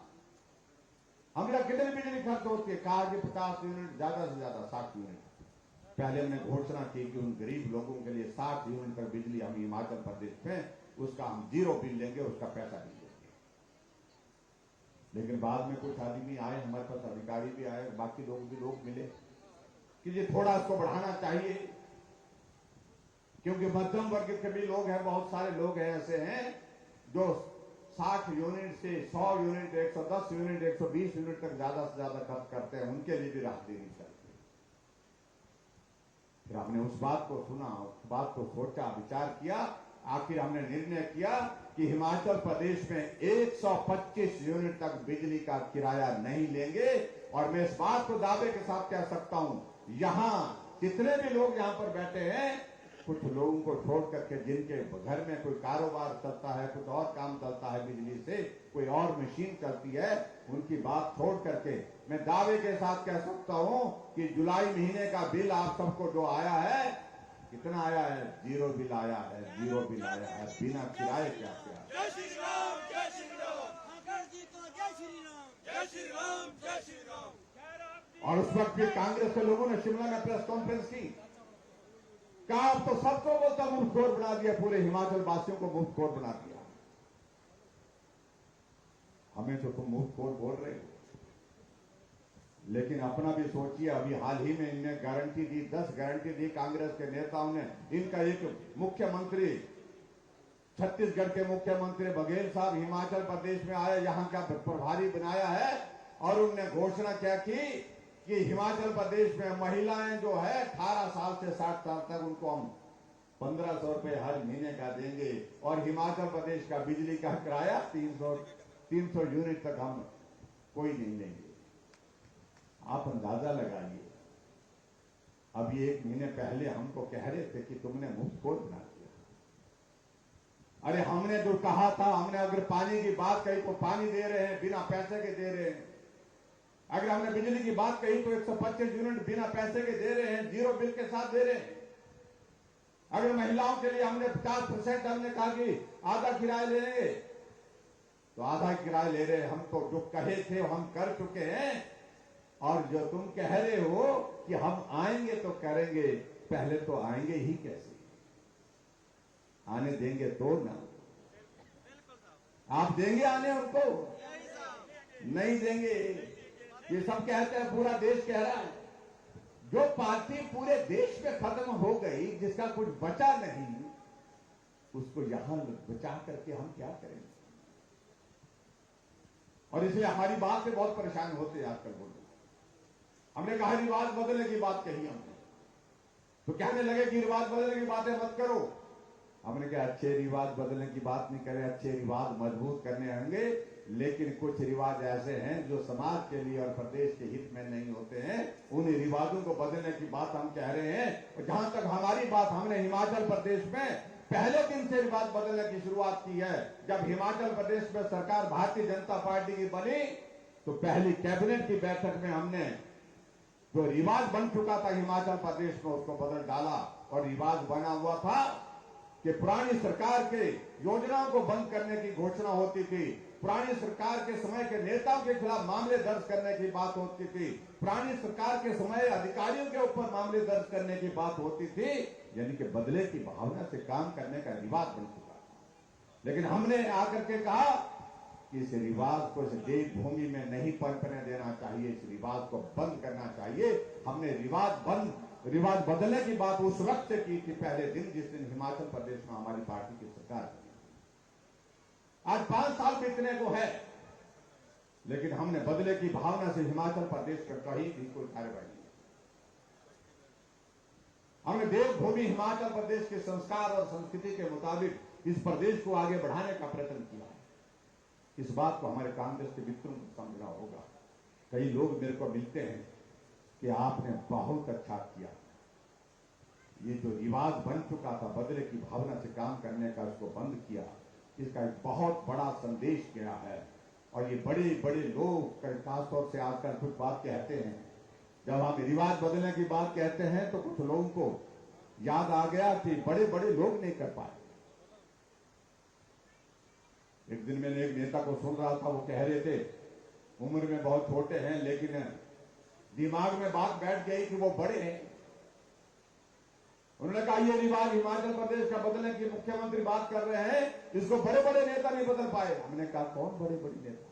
Speaker 1: हमने कहा कितनी बिजली खर्च होती है, कहा कि 50 यूनिट, ज्यादा से ज्यादा 60 यूनिट। पहले हमने घोषणा की कि उन गरीब लोगों के लिए 60 यूनिट तक बिजली हम हिमाचल प्रदेश में, उसका हम 0 बिल लेंगे, उसका पैसा नहीं लेंगे। लेकिन बाद में कुछ आदमी आए, हमारे पास अधिकारी भी आए, बाकी लोग मिले कि ये थोड़ा इसको बढ़ाना चाहिए, क्योंकि मध्यम वर्ग के भी लोग हैं, बहुत सारे लोग हैं ऐसे हैं जो 60 यूनिट से 100 यूनिट, 110 यूनिट, 120 यूनिट तक ज्यादा से ज्यादा खर्च करते हैं, उनके लिए भी राहत देनी चाहिए। फिर हमने उस बात को सुना, उस बात को सोचा, विचार किया, आखिर हमने निर्णय किया कि हिमाचल प्रदेश में 125 यूनिट तक बिजली का किराया नहीं लेंगे। और मैं इस बात को दावे के साथ कह सकता हूं, यहां जितने भी लोग यहां पर बैठे हैं, कुछ लोगों को छोड़ करके जिनके घर में कोई कारोबार चलता है, कुछ और काम चलता है बिजली से, कोई और मशीन चलती है, उनकी बात छोड़ करके मैं दावे के साथ कह सकता हूं कि जुलाई महीने का बिल आप सबको जो आया है, कितना आया है? 0 बिल आया है, 0 बिल आया है, बिना किराए के आया।
Speaker 2: जय श्री राम, जय श्री राम, जी को जय श्री राम, जय श्री राम, जय श्री राम।
Speaker 1: और उस वक्त भी कांग्रेस के लोगों ने शिमला में प्रेस कॉन्फ्रेंस की, कहा अब तो सबको बोलता मुफ्तखोर बना दिया, पूरे हिमाचल वासियों को मुफ्तखोर बना दिया। हमें तो तुम मुफ्तखोर बोल रहे हो, लेकिन अपना भी सोचिए। अभी हाल ही में इनने गारंटी दी, 10 गारंटी दी कांग्रेस के नेताओं ने। इनका एक मुख्यमंत्री, छत्तीसगढ़ के मुख्यमंत्री बघेल साहब हिमाचल प्रदेश में आए, यहां का प्रभारी बनाया है, और उन्होंने घोषणा क्या की कि हिमाचल प्रदेश में महिलाएं जो है 18 साल से 60 साल तक, उनको हम 1500 रुपए हर महीने का देंगे, और हिमाचल प्रदेश का बिजली का किराया 300 यूनिट तक हम कोई नहीं लेंगे। आप अंदाजा लगाइए, अभी 1 महीने पहले हमको कह रहे थे कि तुमने मुफ्तखोर बना दिया। अरे हमने जो कहा था, हमने अगर पानी की बात कही तो पानी दे रहे हैं, बिना पैसे के दे रहे हैं। अगर हमने बिजली की बात कही तो 125 यूनिट बिना पैसे के दे रहे हैं, 0 बिल के साथ दे रहे हैं। अगर महिलाओं के लिए हमने 50% हमने कहा कि आधा किराया ले लेंगे, तो आधा किराया ले रहे हैं। हम तो जो कहे थे हम कर चुके हैं, और जो तुम कह रहे हो कि हम आएंगे तो करेंगे, पहले तो आएंगे ही कैसे? आने देंगे तो ना, आप देंगे आने उनको? नहीं देंगे। ये सब कहते हैं, पूरा देश कह रहा है। जो पार्टी पूरे देश में खत्म हो गई, जिसका कुछ बचा नहीं, उसको यहां बचा करके हम क्या करेंगे? और इसलिए हमारी बात से बहुत परेशान होते हैं आजकल लोग। हमने कहा रिवाज बदलने की बात कही हमने, तो कहने लगे कि रिवाज बदलने की बातें मत करो। हमने कहा अच्छे रिवाज बदलने की बात नहीं करें, अच्छे रिवाज मजबूत करने होंगे, लेकिन कुछ रिवाज ऐसे हैं जो समाज के लिए और प्रदेश के हित में नहीं होते हैं। उन रिवाजों को बदलने की बात हम कह रहे हैं। और जहां तक हमारी बात, हमने हिमाचल प्रदेश में पहले दिन से रिवाज बदलने की शुरुआत की है। जब हिमाचल प्रदेश में सरकार भारतीय जनता पार्टी की बनी, तो पहली कैबिनेट की बैठक में हमने जो रिवाज बन चुका था हिमाचल प्रदेश में, उसको बदल डाला। और रिवाज बना हुआ था कि पुरानी सरकार के योजनाओं को बंद करने की घोषणा होती थी, पुरानी सरकार के समय के नेताओं के खिलाफ मामले दर्ज करने की बात होती थी, पुरानी सरकार के समय अधिकारियों के ऊपर मामले दर्ज करने की बात होती थी। यानी कि बदले की भावना से काम करने का रिवाज बन चुका था। लेकिन हमने आकर के कहा कि इस रिवाज को इस देवभूमि में नहीं पनपने देना चाहिए, इस रिवाज को बंद करना चाहिए। हमने रिवाज बदलने की बात उस वक्त से की थी, पहले दिन जिस दिन हिमाचल प्रदेश में हमारी पार्टी की सरकार बनी। आज 5 साल बीतने को है, लेकिन हमने बदले की भावना से हिमाचल प्रदेश का कहीं भी कोई कार्यवाही नहीं। हमने देवभूमि हिमाचल प्रदेश के संस्कार और संस्कृति के मुताबिक इस प्रदेश को आगे बढ़ाने का प्रयत्न किया है। इस बात को हमारे कांग्रेस के मित्रों को समझना होगा। कई लोग मेरे को मिलते हैं कि आपने बहुत अच्छा किया, ये जो रिवाज बन चुका था बदले की भावना से काम करने का, उसको बंद किया, इसका एक बहुत बड़ा संदेश गया है। और ये बड़े बड़े लोग खासतौर से आजकल कुछ बात कहते हैं, जब हम रिवाज बदलने की बात कहते हैं तो कुछ लोगों को याद आ गया कि बड़े बड़े लोग नहीं कर पाए। एक दिन मैंने एक नेता को सुन रहा था, वो कह रहे थे उम्र में बहुत छोटे हैं लेकिन दिमाग में बात बैठ गई कि वो बड़े हैं। उन्होंने कहा ये रिवाज हिमाचल प्रदेश का बदलने की मुख्यमंत्री बात कर रहे हैं, इसको बड़े बड़े नेता नहीं बदल पाए। हमने कहा कौन बड़े बड़े नेता?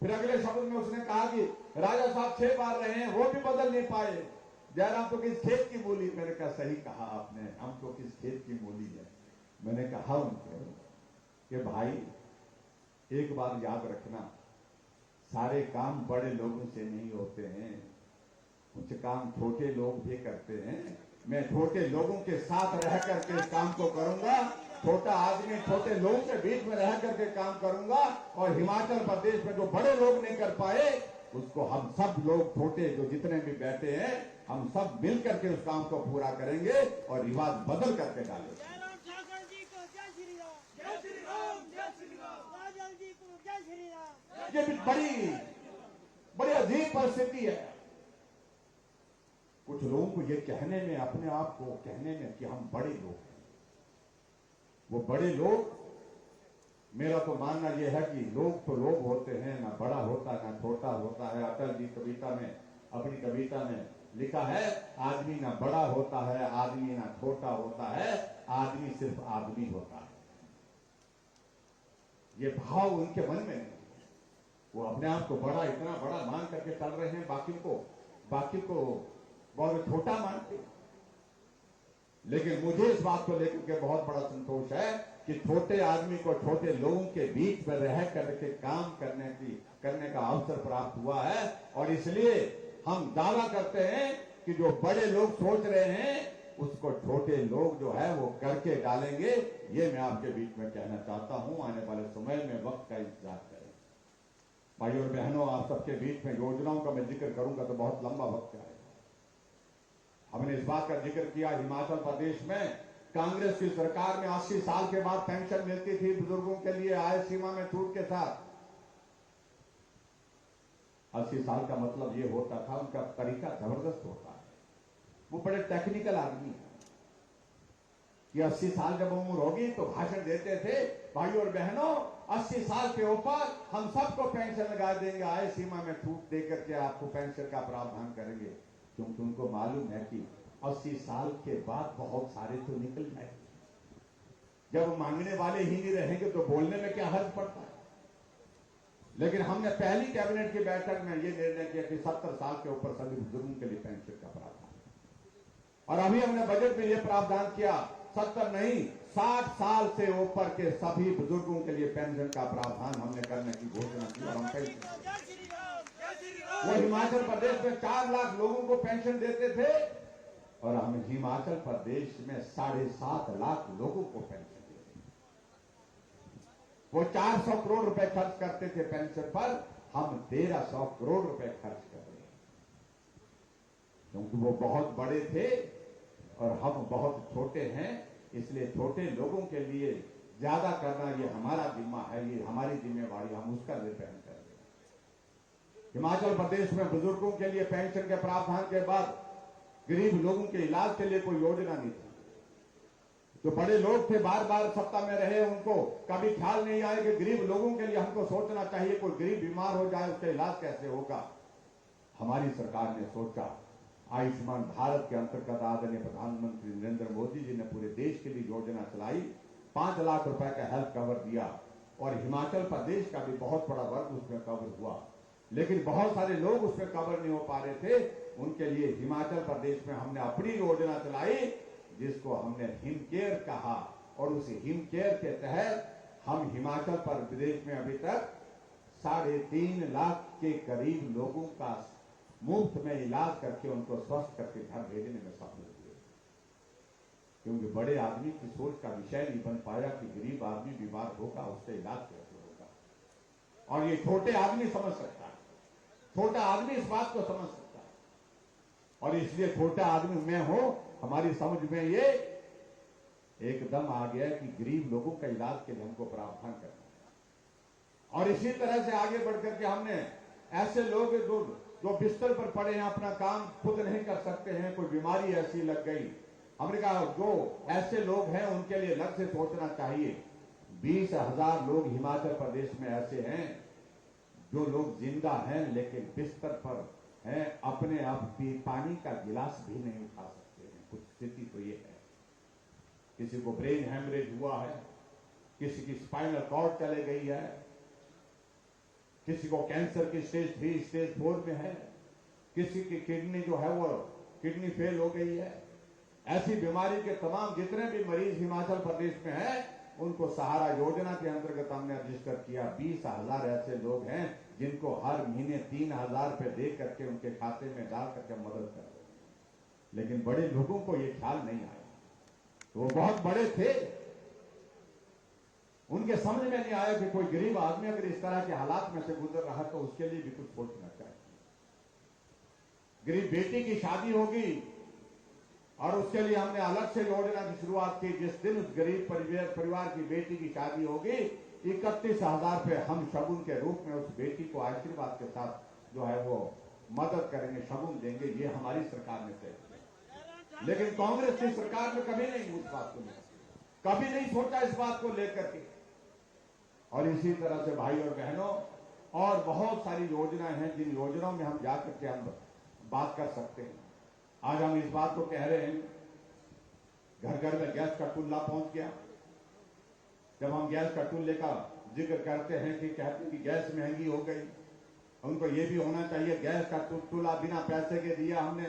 Speaker 1: फिर अगले शब्द में उसने कहा कि राजा साहब 6 बार रहे हैं, वो भी बदल नहीं पाए। जयराम तो किस खेत की मूली? मैंने कहा सही कहा आपने, हम तो किस खेत की मूली है। मैंने कहा उनको कि भाई एक बात याद रखना, सारे काम बड़े लोगों से नहीं होते हैं, कुछ काम छोटे लोग भी करते हैं। मैं छोटे लोगों के साथ रह करके इस काम को करूंगा, छोटा आदमी छोटे लोगों के बीच में रह करके काम करूंगा। और हिमाचल प्रदेश में जो बड़े लोग नहीं कर पाए उसको हम सब लोग छोटे जो जितने भी बैठे हैं हम सब मिल करके उस काम को पूरा करेंगे और रिवाज बदल करके डालेंगे।
Speaker 2: जयराम ठाकुर जी को जय श्री राम। जय श्री राम। जय श्री राम। राजन जी को जय श्री राम।
Speaker 1: ये भी बड़ी अजीब परिस्थिति है। कुछ लोगों को ये कहने में, अपने आप को कहने में कि हम बड़े लोग हैं, वो बड़े लोग, मेरा तो मानना यह है कि लोग तो लोग होते हैं, ना बड़ा होता ना छोटा होता है। अटल जी कविता में, अपनी कविता में लिखा है, आदमी ना बड़ा होता है, आदमी ना छोटा होता है, आदमी सिर्फ आदमी होता है। ये भाव उनके मन में नहीं, वो अपने आप को बड़ा, इतना बड़ा मान करके चल रहे हैं, बाकी को बहुत छोटा मानते। लेकिन मुझे इस बात को लेकर के बहुत बड़ा संतोष है कि छोटे आदमी को छोटे लोगों के बीच में रह करके काम करने का अवसर प्राप्त हुआ है। और इसलिए हम दावा करते हैं कि जो बड़े लोग सोच रहे हैं उसको छोटे लोग जो है वो करके डालेंगे। ये मैं आपके बीच में कहना चाहता हूं। आने वाले समय में वक्त का इंतजार करें। भाई और बहनों, आप सबके बीच में योजनाओं का मैं जिक्र करूंगा तो बहुत लंबा वक्त आएगा। हमने इस बात का जिक्र किया, हिमाचल प्रदेश में कांग्रेस की सरकार में 80 साल के बाद पेंशन मिलती थी बुजुर्गों के लिए आय सीमा में छूट के साथ। 80 साल का मतलब ये होता था, उनका तरीका जबरदस्त होता है, वो बड़े टेक्निकल आदमी है कि 80 साल जब उम्र होगी तो भाषण देते थे, भाई और बहनों 80 साल के ऊपर हम सबको पेंशन लगा देंगे, आय सीमा में छूट देकर के आपको पेंशन का प्रावधान करेंगे। क्योंकि उनको मालूम है कि 80 साल के बाद बहुत सारे तो निकल जाएंगे, जब मांगने वाले ही नहीं रहेंगे तो बोलने में क्या हर्ज पड़ता है। लेकिन हमने पहली कैबिनेट की बैठक में यह निर्णय किया कि 70 साल के ऊपर सभी बुजुर्गों के लिए पेंशन का प्रावधान, और अभी हमने बजट में यह प्रावधान किया 70 नहीं 60 साल से ऊपर के सभी बुजुर्गों के लिए पेंशन का प्रावधान हमने करने की घोषणा की। और हम पेंशन, वो हिमाचल प्रदेश में 4 लाख लोगों को पेंशन देते थे और हम हिमाचल प्रदेश में 7.5 लाख लोगों को पेंशन देते थे। वो 400 करोड़ रुपए खर्च करते थे पेंशन पर, हम 1300 करोड़ रुपए खर्च कर रहे हैं। क्योंकि वो बहुत बड़े थे और हम बहुत छोटे हैं, इसलिए छोटे लोगों के लिए ज्यादा करना ये हमारा जिम्मा है, ये हमारी जिम्मेवारी, हम उसका निर्वहन करें। हिमाचल प्रदेश में बुजुर्गों के लिए पेंशन के प्रावधान के बाद गरीब लोगों के इलाज के लिए कोई योजना नहीं थी। जो बड़े लोग थे बार बार सत्ता में रहे, उनको कभी ख्याल नहीं आया कि गरीब लोगों के लिए हमको सोचना चाहिए, कोई गरीब बीमार हो जाए उसका इलाज कैसे होगा। हमारी सरकार ने सोचा, आयुष्मान भारत के अंतर्गत आदरणीय प्रधानमंत्री नरेंद्र मोदी जी ने पूरे देश के लिए योजना चलाई, 5 लाख रुपए का हेल्थ कवर दिया और हिमाचल प्रदेश का भी बहुत बड़ा वर्ग उसमें कवर हुआ। लेकिन बहुत सारे लोग उसमें कवर नहीं हो पा रहे थे, उनके लिए हिमाचल प्रदेश में हमने अपनी योजना चलाई जिसको हमने हिम केयर कहा। और उस हिम केयर के तहत हम हिमाचल प्रदेश में अभी तक 3.5 लाख के करीब लोगों का मुफ्त में इलाज करके उनको स्वस्थ करके घर भेजने में सफल हुए। क्योंकि बड़े आदमी की सोच का विषय नहीं बन पाया कि गरीब आदमी बीमार होगा उसका इलाज कैसे होगा। और ये छोटे आदमी समझ सकता है, छोटा आदमी इस बात को समझ सकता है। और इसलिए छोटा आदमी मैं हूं, हमारी समझ में ये एकदम आ गया कि गरीब लोगों का इलाज के लिए हमको प्रावधान करना है। और इसी तरह से आगे बढ़कर के हमने ऐसे लोग जो बिस्तर पर पड़े हैं, अपना काम खुद नहीं कर सकते हैं, कोई बीमारी ऐसी लग गई, हमने कहा जो ऐसे लोग हैं उनके लिए अलग से सोचना चाहिए। 20,000 लोग हिमाचल प्रदेश में ऐसे हैं जो लोग जिंदा हैं लेकिन बिस्तर पर हैं, अपने आप पानी का गिलास भी नहीं उठा सकते हैं। कुछ स्थिति तो ये है। किसी को ब्रेन हेमरेज हुआ है, किसी की स्पाइनल कॉर्ड चले गई है, किसी को कैंसर की स्टेज 3 स्टेज 4 में है, किसी की किडनी जो है वो किडनी फेल हो गई है। ऐसी बीमारी के तमाम जितने भी मरीज हिमाचल प्रदेश में हैं उनको सहारा योजना के अंतर्गत हमने रजिस्टर किया। 20,000 ऐसे लोग हैं जिनको हर महीने 3,000 रुपए दे करके उनके खाते में डाल करके मदद कर रहे हैं। लेकिन बड़े लोगों को ये ख्याल नहीं आया। वो बहुत बड़े थे, उनके समझ में नहीं आया कि कोई गरीब आदमी अगर इस तरह के हालात में से गुजर रहा तो उसके लिए भी कुछ सोचना चाहिए। गरीब बेटी की शादी होगी और उसके लिए हमने अलग से योजना की शुरुआत की। जिस दिन उस गरीब परिवार की बेटी की शादी होगी 31,000 रुपए हम शगुन के रूप में उस बेटी को आशीर्वाद के साथ जो है वो मदद करेंगे, शगुन देंगे। ये हमारी सरकार ने तय किया। लेकिन कांग्रेस की सरकार ने कभी नहीं उस बात को कभी नहीं सोचा इस बात को लेकर के। और इसी तरह से भाई और बहनों और बहुत सारी योजनाएं हैं जिन योजनाओं में हम जाकर के हम बात कर सकते हैं। आज हम इस बात को कह रहे हैं, घर घर में गैस का चूल्हा पहुंच गया। जब हम गैस का चूल्हे का जिक्र करते हैं कि कहते हैं कि गैस महंगी हो गई, उनको ये भी होना चाहिए गैस का चूल्हा बिना पैसे के दिया, हमने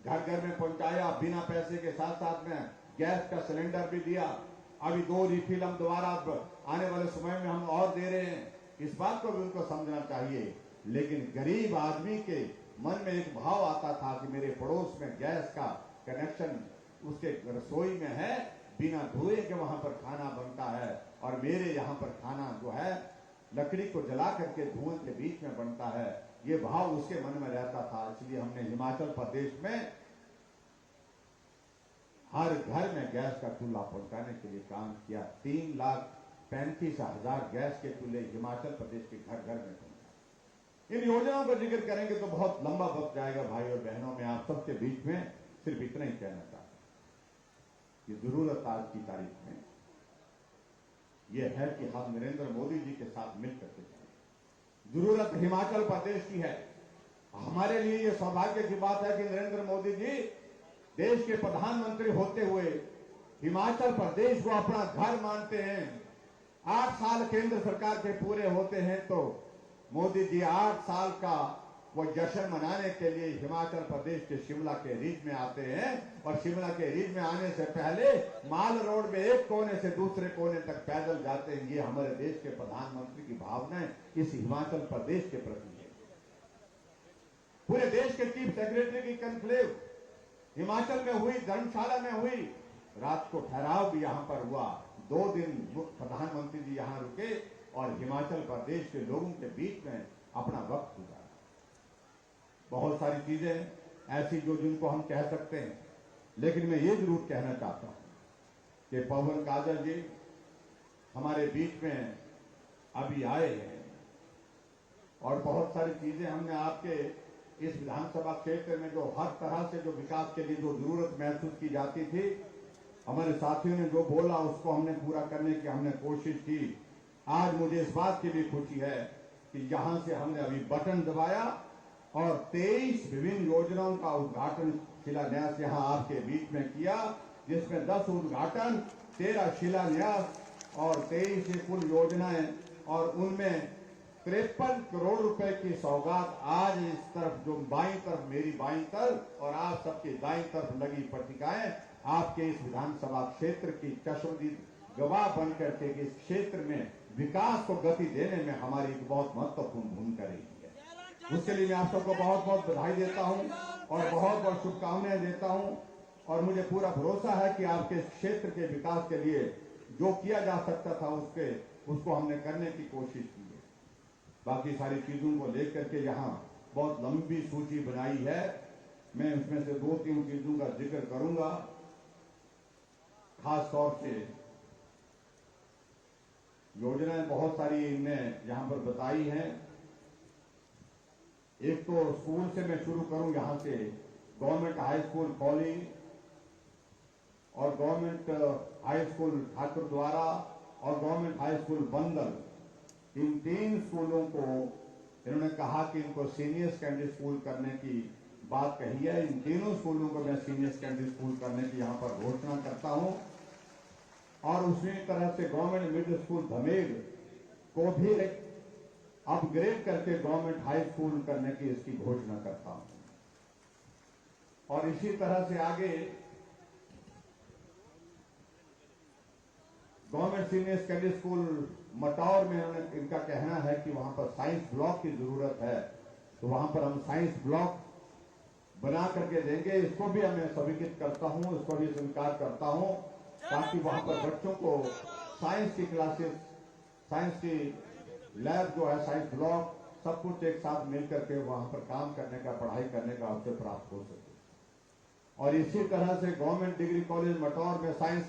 Speaker 1: घर घर में पहुंचाया बिना पैसे के, साथ साथ में गैस का सिलेंडर भी दिया। अभी 2 रिफिल हम दोबारा आने वाले समय में हम और दे रहे हैं। इस बात को भी उनको समझना चाहिए। लेकिन गरीब आदमी के मन में एक भाव आता था कि मेरे पड़ोस में गैस का कनेक्शन उसके रसोई में है, बिना धुएं के वहां पर खाना बनता है, और मेरे यहाँ पर खाना जो है लकड़ी को जला करके धुएं के बीच में बनता है। ये भाव उसके मन में रहता था। इसलिए हमने हिमाचल प्रदेश में हर घर में गैस का चूल्हा पहुंचाने के लिए काम किया। 3,35,000 गैस के चूल्हे हिमाचल प्रदेश के घर घर में पहुंचाए। इन योजनाओं का जिक्र करेंगे तो बहुत लंबा वक्त जाएगा भाई और बहनों। में आप सबके बीच में सिर्फ इतना ही कहना चाहता हूं कि जरूरत आज की तारीख में यह है कि हम नरेंद्र मोदी जी के साथ मिलकर के चलें। जरूरत हिमाचल प्रदेश की है। हमारे लिए यह सौभाग्य की बात है कि नरेंद्र मोदी जी देश के प्रधानमंत्री होते हुए हिमाचल प्रदेश को अपना घर मानते हैं। 8 साल केंद्र सरकार के पूरे होते हैं तो मोदी जी 8 साल का वो जश्न मनाने के लिए हिमाचल प्रदेश के शिमला के रिज में आते हैं। और शिमला के रिज में आने से पहले माल रोड में एक कोने से दूसरे कोने तक पैदल जाते हैं। ये हमारे देश के प्रधानमंत्री की भावनाएं इस हिमाचल प्रदेश के प्रति है। पूरे देश के चीफ सेक्रेटरी की कॉन्क्लेव हिमाचल में हुई, धर्मशाला में हुई, रात को ठहराव भी यहां पर हुआ। 2 दिन प्रधानमंत्री जी यहां रुके और हिमाचल प्रदेश के लोगों के बीच में अपना वक्त गुजारा। बहुत सारी चीजें ऐसी जो जिनको हम कह सकते हैं, लेकिन मैं ये जरूर कहना चाहता हूं कि पवन काजल जी हमारे बीच में अभी आए हैं और बहुत सारी चीजें हमने आपके इस विधानसभा क्षेत्र में जो हर तरह से जो विकास के लिए जो जरूरत महसूस की जाती थी, हमारे साथियों ने जो बोला उसको हमने पूरा करने की हमने कोशिश की। आज मुझे इस बात की भी खुशी है कि यहां से हमने अभी बटन दबाया और 23 विभिन्न योजनाओं का उद्घाटन शिलान्यास यहां आपके बीच में किया, जिसमें 10 उद्घाटन, 13 शिलान्यास और 23 कुल योजनाएं, और उनमें 53 करोड़ रुपए की सौगात आज इस तरफ जो बाईं तरफ मेरी बाईं तरफ और आप सबकी दाईं तरफ लगी पट्टिकाएं आपके इस विधानसभा क्षेत्र की चश्मदीद गवाह बनकर के इस क्षेत्र में विकास को गति देने में हमारी एक बहुत महत्वपूर्ण भूमिका रही है। उसके लिए मैं आप सबको बहुत बहुत बधाई देता हूं और बहुत बहुत शुभकामनाएं देता हूं। और मुझे पूरा भरोसा है कि आपके इस क्षेत्र के विकास के लिए जो किया जा सकता था उसको हमने करने की कोशिश की है। बाकी सारी चीजों को लेकर के यहाँ बहुत लंबी सूची बनाई है। मैं उसमें से 2-3 चीजों का जिक्र करूंगा। खास तौर से योजनाएं बहुत सारी इनने यहां पर बताई हैं। एक तो स्कूल से मैं शुरू करूं, यहां से गवर्नमेंट हाई स्कूल कॉली और गवर्नमेंट हाई स्कूल ठाकुर द्वारा और गवर्नमेंट हाई स्कूल बंदल, इन 3 स्कूलों को इन्होंने कहा कि इनको सीनियर सेकेंडरी स्कूल करने की बात कही है। इन तीनों स्कूलों को मैं सीनियर सेकेंडरी स्कूल करने की यहां पर घोषणा करता हूं और उसी तरह से गवर्नमेंट मिडिल स्कूल धमेर को भी अपग्रेड करके गवर्नमेंट हाई स्कूल करने की इसकी घोषणा करता हूं। और इसी तरह से आगे government senior secondary school Mataur में इनका कहना है कि वहां पर साइंस ब्लॉक की जरूरत है, तो वहां पर हम साइंस ब्लॉक बना करके देंगे। इसको भी मैं स्वीकृत करता हूं, इसको भी स्वीकार करता हूं, ताकि वहां पर बच्चों को साइंस की क्लासेस, साइंस की लैब जो है, साइंस ब्लॉक, सब कुछ एक साथ मिल करके वहां पर काम करने का, पढ़ाई करने का अवसर प्राप्त हो सके। और इसी तरह से गवर्नमेंट डिग्री कॉलेज मटौर में साइंस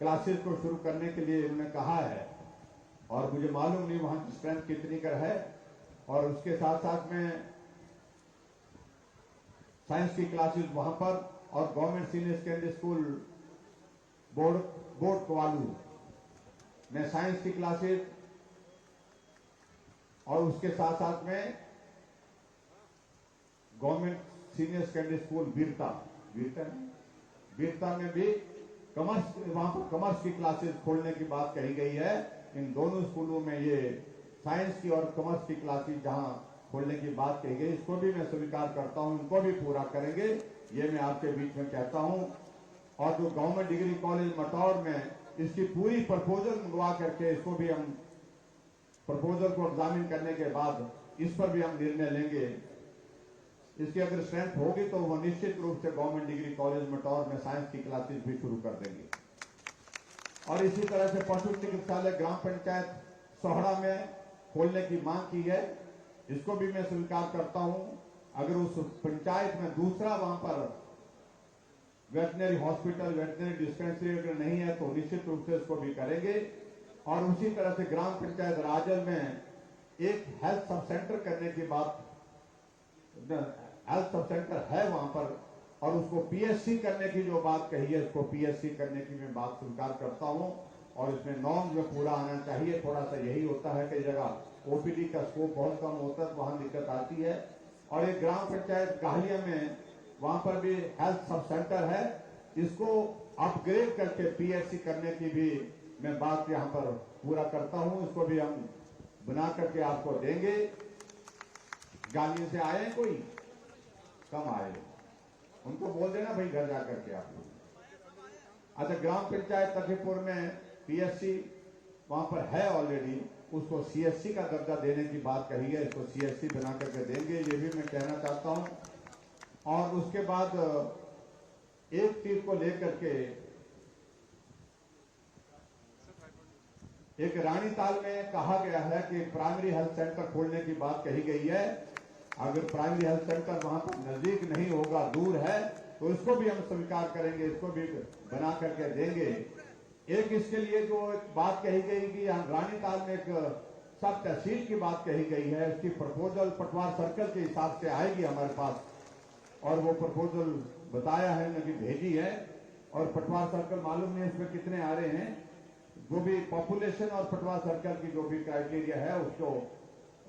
Speaker 1: क्लासेस को शुरू करने के लिए उन्होंने कहा है, और मुझे मालूम नहीं वहां की स्ट्रेंथ कितनी कर है। और उसके साथ साथ में साइंस की क्लासेस वहां पर, और government senior secondary school board Kawalu में साइंस की क्लासेस, और उसके साथ साथ में government senior secondary school Birta में भी कॉमर्स, वहां पर कॉमर्स की क्लासेस खोलने की बात कही गई है। इन दोनों स्कूलों में ये साइंस की और कॉमर्स की क्लासेस जहां खोलने की बात कही गई, इसको भी मैं स्वीकार करता हूं, इनको भी पूरा करेंगे, ये मैं आपके बीच में कहता हूं। और जो गवर्नमेंट डिग्री कॉलेज मटौर में इसकी पूरी प्रपोजल मंगवा करके, इसको भी हम प्रपोजल को एग्जामिन करने के बाद इस पर भी हम निर्णय लेंगे। इसकी अगर स्ट्रेंथ होगी तो वो निश्चित रूप से गवर्नमेंट डिग्री कॉलेज मटौर में साइंस की क्लासेस भी शुरू कर देंगे। और इसी तरह से पशु चिकित्सालय ग्राम पंचायत सोहड़ा में खोलने की मांग की है, इसको भी मैं स्वीकार करता हूं। अगर उस पंचायत में दूसरा वहां पर वेटनरी हॉस्पिटल, वेटनरी डिस्पेंसरी अगर नहीं है तो निश्चित रूप से इसको भी करेंगे। और उसी तरह से ग्राम पंचायत राजल में एक हेल्थ सब सेंटर करने की बात, हेल्थ सब सेंटर है वहां पर, और उसको पीएचसी करने की जो बात कही है, उसको पीएचसी करने की मैं बात स्वीकार करता हूं। और इसमें नॉर्म्स में पूरा आना चाहिए। थोड़ा सा यही होता है, कई जगह ओपीडी का स्कोप बहुत कम होता है, तो वहां दिक्कत आती है। और एक ग्राम पंचायत गाहिया में, वहां पर भी हेल्थ सब सेंटर है, इसको अपग्रेड करके पीएचसी करने की भी मैं बात यहां पर पूरा करता हूं। इसको भी हम बना करके आपको देंगे। गालियों से आए हैं कोई? कम आए, उनको बोल देना भाई घर जाकर के आप लोग। अच्छा, ग्राम पंचायत तकीपुर में पीएचसी वहां पर है ऑलरेडी, उसको सीएचसी का दर्जा देने की बात कही है, इसको सीएचसी बना करके देंगे, ये भी मैं कहना चाहता हूं। और उसके बाद एक चीज को लेकर के, एक रानीताल में कहा गया है कि प्राइमरी हेल्थ सेंटर खोलने की बात कही गई है। अगर प्राइमरी हेल्थ सेंटर वहां पर नजदीक नहीं होगा, दूर है, तो इसको भी हम स्वीकार करेंगे, इसको भी बना करके देंगे। एक इसके लिए जो बात कही गई कि रानीताल में एक सब तहसील की बात कही गई है, इसकी प्रपोजल पटवार सर्कल के हिसाब से आएगी हमारे पास, और वो प्रपोजल बताया है, नदी भेजी है। और पटवार सर्कल मालूम नहीं इसमें कितने आ रहे हैं, जो भी पॉपुलेशन और पटवार सर्कल की जो भी क्राइटेरिया है उसको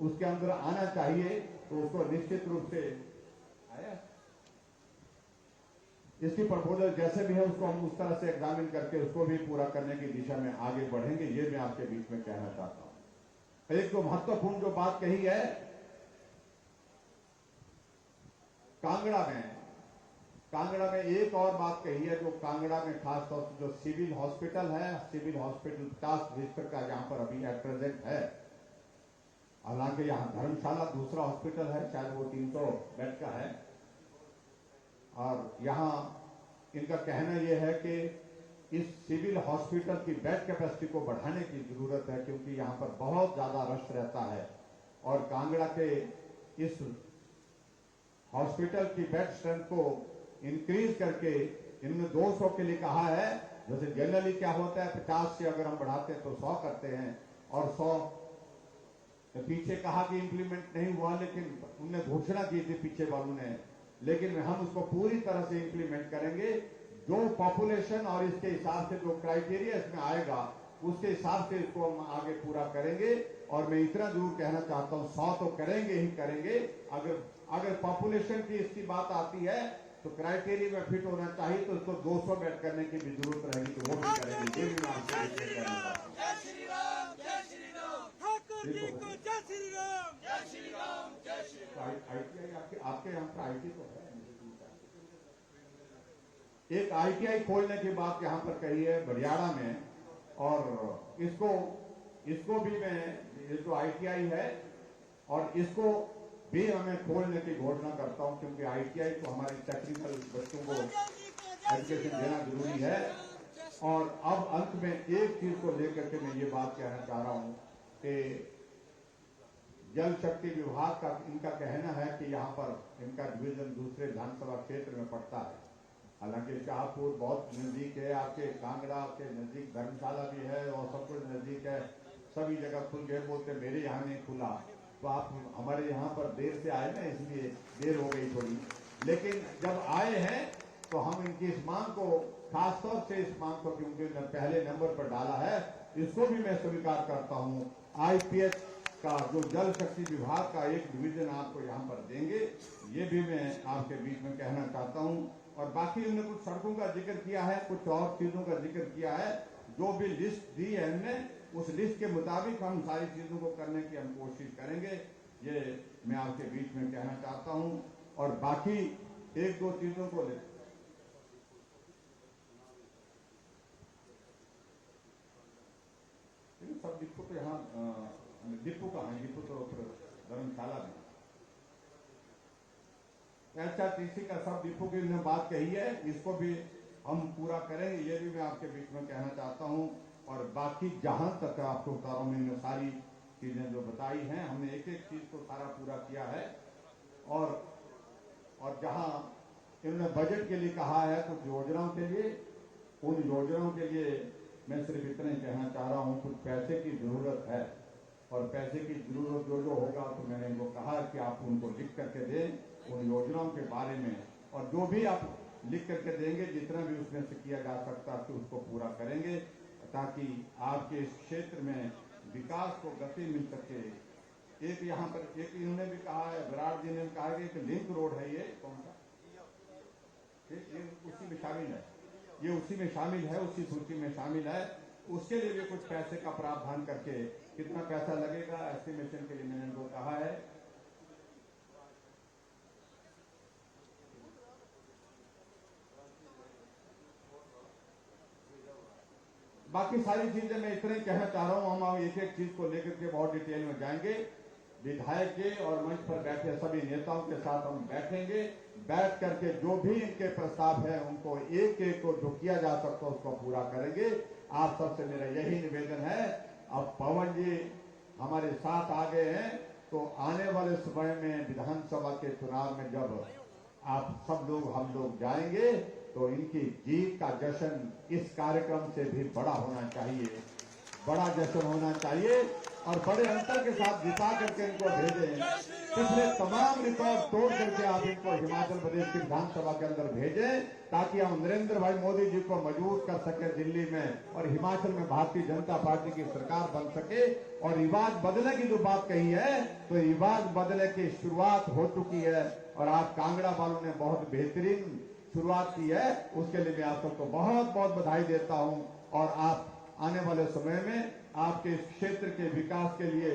Speaker 1: उसके अंदर आना चाहिए, तो उसको निश्चित रूप से आया। इसकी प्रपोजल जैसे भी है उसको हम उस तरह से एग्जामिन करके उसको भी पूरा करने की दिशा में आगे बढ़ेंगे, ये मैं आपके बीच में कहना चाहता हूं। एक जो महत्वपूर्ण जो बात कही है कांगड़ा में एक और बात कही है, जो कांगड़ा में खास तौर से जो सिविल हॉस्पिटल है, सिविल हॉस्पिटल 50 बिस्तर का जहां पर अभी एट प्रेजेंट है, हालांकि यहाँ धर्मशाला दूसरा हॉस्पिटल है, शायद वो 300 बेड का है। और यहाँ इनका कहना यह है कि इस सिविल हॉस्पिटल की बेड कैपेसिटी को बढ़ाने की जरूरत है, क्योंकि यहाँ पर बहुत ज्यादा रश रहता है। और कांगड़ा के इस हॉस्पिटल की बेड स्ट्रेंथ को इंक्रीज करके इन्होंने 200 के लिए कहा है, जैसे जनरली क्या होता है 50 से अगर हम बढ़ाते हैं तो 100 करते हैं, और 100 तो पीछे कहा कि इंप्लीमेंट नहीं हुआ, लेकिन उनने घोषणा की थी पीछे वालों ने, लेकिन हम उसको पूरी तरह से इंप्लीमेंट करेंगे। जो पॉपुलेशन और इसके हिसाब से जो क्राइटेरिया इसमें आएगा उसके हिसाब से इसको हम आगे पूरा करेंगे। और मैं इतना जरूर कहना चाहता हूं 100 तो करेंगे ही करेंगे। अगर पॉपुलेशन की इसकी बात आती है तो क्राइटेरिया में फिट होना चाहिए, तो इसको 200 बेड करने की भी जरूरत रहेगी तो वो भी करेंगे। ये भी मैं आपसे कहना चाहता हूं।
Speaker 2: जय श्री राम, जय श्री राम। ठाकुर जी को जय श्री राम, जय श्री राम, जय श्री राम।
Speaker 1: ITI आपके यहाँ पर आईटी तो है, एक ITI खोलने की बात यहाँ पर कही है बरियाड़ा में, और इसको भी मैं, ये जो ITI है और इसको भी हमें खोलने की घोषणा करता हूँ, क्योंकि ITI तो हमारे टेक्निकल बच्चों को एजुकेशन देना जरूरी है। और अब अंत में एक चीज को लेकर के मैं ये बात कहना चाह रहा हूँ कि जल शक्ति विभाग का इनका कहना है कि यहाँ पर इनका डिवीजन दूसरे विधानसभा क्षेत्र में पड़ता है। हालांकि शाहपुर बहुत नजदीक है, आपके कांगड़ा के नजदीक धर्मशाला भी है और सब कुछ नजदीक है, सभी जगह खुल गए। बोलते मेरे यहाँ नहीं खुला, तो आप हमारे यहाँ पर देर से आए ना, इसलिए देर हो गई थोड़ी। लेकिन जब आए हैं तो हम इनकी इस मांग को, खासतौर से इस मांग को, क्योंकि पहले नंबर पर डाला है, इसको भी मैं स्वीकार करता हूँ। IPH का जो जल शक्ति विभाग का एक डिवीजन आपको यहाँ पर देंगे, ये भी मैं आपके बीच में कहना चाहता हूँ। और बाकी हमने कुछ सड़कों का जिक्र किया है, कुछ और चीजों का जिक्र किया है। जो भी लिस्ट दी है हमने, उस लिस्ट के मुताबिक हम सारी चीजों को करने की हम कोशिश करेंगे, ये मैं आपके बीच में कहना चाहता हूं। और बाकी एक दो चीजों को ले, सब डिपो तो यहाँ डिपो का है, डिपो तो धर्मशाला में, HRTC का सब डिपो की ने बात कही है, इसको भी हम पूरा करेंगे, ये भी मैं आपके बीच में कहना चाहता हूं। और बाकी जहां तक आपको बता रहा हूं, मैंने सारी चीजें जो बताई हैं, हमने एक एक चीज को सारा पूरा किया है। और जहां इन्होंने बजट के लिए कहा है कुछ योजनाओं के लिए, उन योजनाओं के लिए मैं सिर्फ इतना ही कहना चाह रहा हूं, कुछ पैसे की जरूरत है, और पैसे की जरूरत जो होगा तो मैंने इनको कहा कि आप उनको लिख करके दें उन योजनाओं के बारे में, और जो भी आप लिख करके देंगे, जितना भी उसमें से किया जा सकता है तो उसको पूरा करेंगे, ताकि आपके इस क्षेत्र में विकास को गति मिल सके। एक यहाँ पर एक इन्होंने भी कहा है, विराट जी ने कहा कि एक लिंक रोड है, ये कौन सा, ये उसी में शामिल है, ये उसी में शामिल है, उसी सूची में शामिल है। उसके लिए भी कुछ पैसे का प्रावधान करके, कितना पैसा लगेगा एस्टिमेशन के लिए मैंने इनको कहा है। बाकी सारी चीजें मैं इतना ही कहना चाह रहा हूं, हम एक एक चीज को लेकर के बहुत डिटेल में जाएंगे। विधायक के और मंच पर बैठे सभी नेताओं के साथ हम बैठेंगे, बैठ करके जो भी इनके प्रस्ताव है उनको एक एक को जो किया जा सकता है उसको पूरा करेंगे। आप सबसे मेरा यही निवेदन है। अब पवन जी हमारे साथ आ गए हैं, तो आने वाले समय में विधानसभा के चुनाव में जब आप सब लोग हम लोग जाएंगे तो इनकी जीत का जश्न इस कार्यक्रम से भी बड़ा होना चाहिए, बड़ा जश्न होना चाहिए, और बड़े अंतर के साथ जिता करके इनको भेजें। पिछले तमाम रिकॉर्ड तोड़ करके आप इनको हिमाचल प्रदेश की विधानसभा के अंदर भेजें, ताकि हम नरेंद्र भाई मोदी जी को मजबूत कर सके दिल्ली में, और हिमाचल में भारतीय जनता पार्टी की सरकार बन सके। और रिवाज बदलने की जो बात कही है, तो रिवाज बदलने की शुरुआत हो चुकी है, और आप कांगड़ा वालों ने बहुत बेहतरीन शुरुआत की है, उसके लिए मैं आप सबको बहुत बहुत बधाई देता हूं। और आप आने वाले समय में आपके इस क्षेत्र के विकास के लिए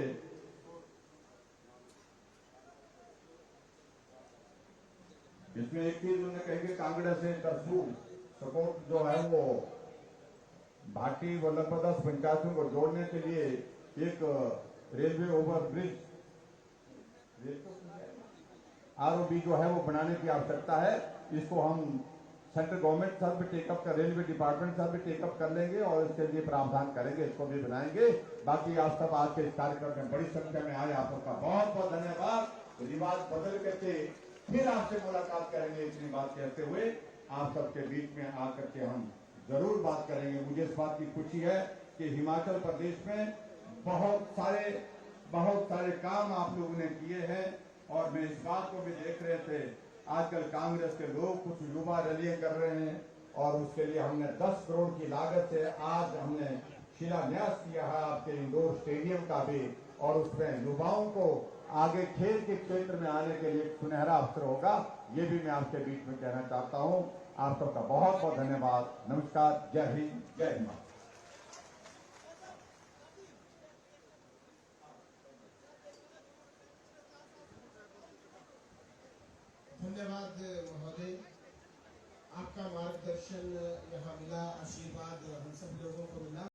Speaker 1: इसमें एक चीज उन्होंने कही कि कांगड़ा से करसू सपोर्ट जो है वो भाटी व लगभग 10 पंचायतों को जोड़ने के लिए एक रेलवे ओवर ब्रिज ROB जो है वो बनाने की आवश्यकता है। इसको हम सेंट्रल गवर्नमेंट साथ भी टेकअप कर, रेलवे डिपार्टमेंट साथ भी टेकअप कर लेंगे और इसके लिए प्रावधान करेंगे, इसको भी बनाएंगे। बाकी आप सब आज के इस कार्यक्रम में बड़ी संख्या में आए, आप सबका बहुत बहुत धन्यवाद। रिवाज बदल करके फिर आपसे मुलाकात करेंगे, इतनी बात कहते हुए आप सबके बीच में आकर के हम जरूर बात करेंगे। मुझे इस बात की खुशी है कि हिमाचल प्रदेश में बहुत सारे काम आप लोगों ने किए हैं। और मैं इस बात को भी देख रहे थे, आजकल कांग्रेस के लोग कुछ युवा रैलियां कर रहे हैं और उसके लिए हमने 10 करोड़ की लागत से आज हमने शिलान्यास किया है आपके इंडोर स्टेडियम का भी, और उसमें युवाओं को आगे खेल के क्षेत्र में आने के लिए एक सुनहरा अवसर होगा। ये भी मैं आपके बीच में कहना चाहता हूं। आप सबका बहुत बहुत धन्यवाद। नमस्कार, जय हिंद, जय हिंद।
Speaker 3: धन्यवाद महोदय, आपका मार्गदर्शन यहाँ मिला, आशीर्वाद हम सब लोगों को मिला।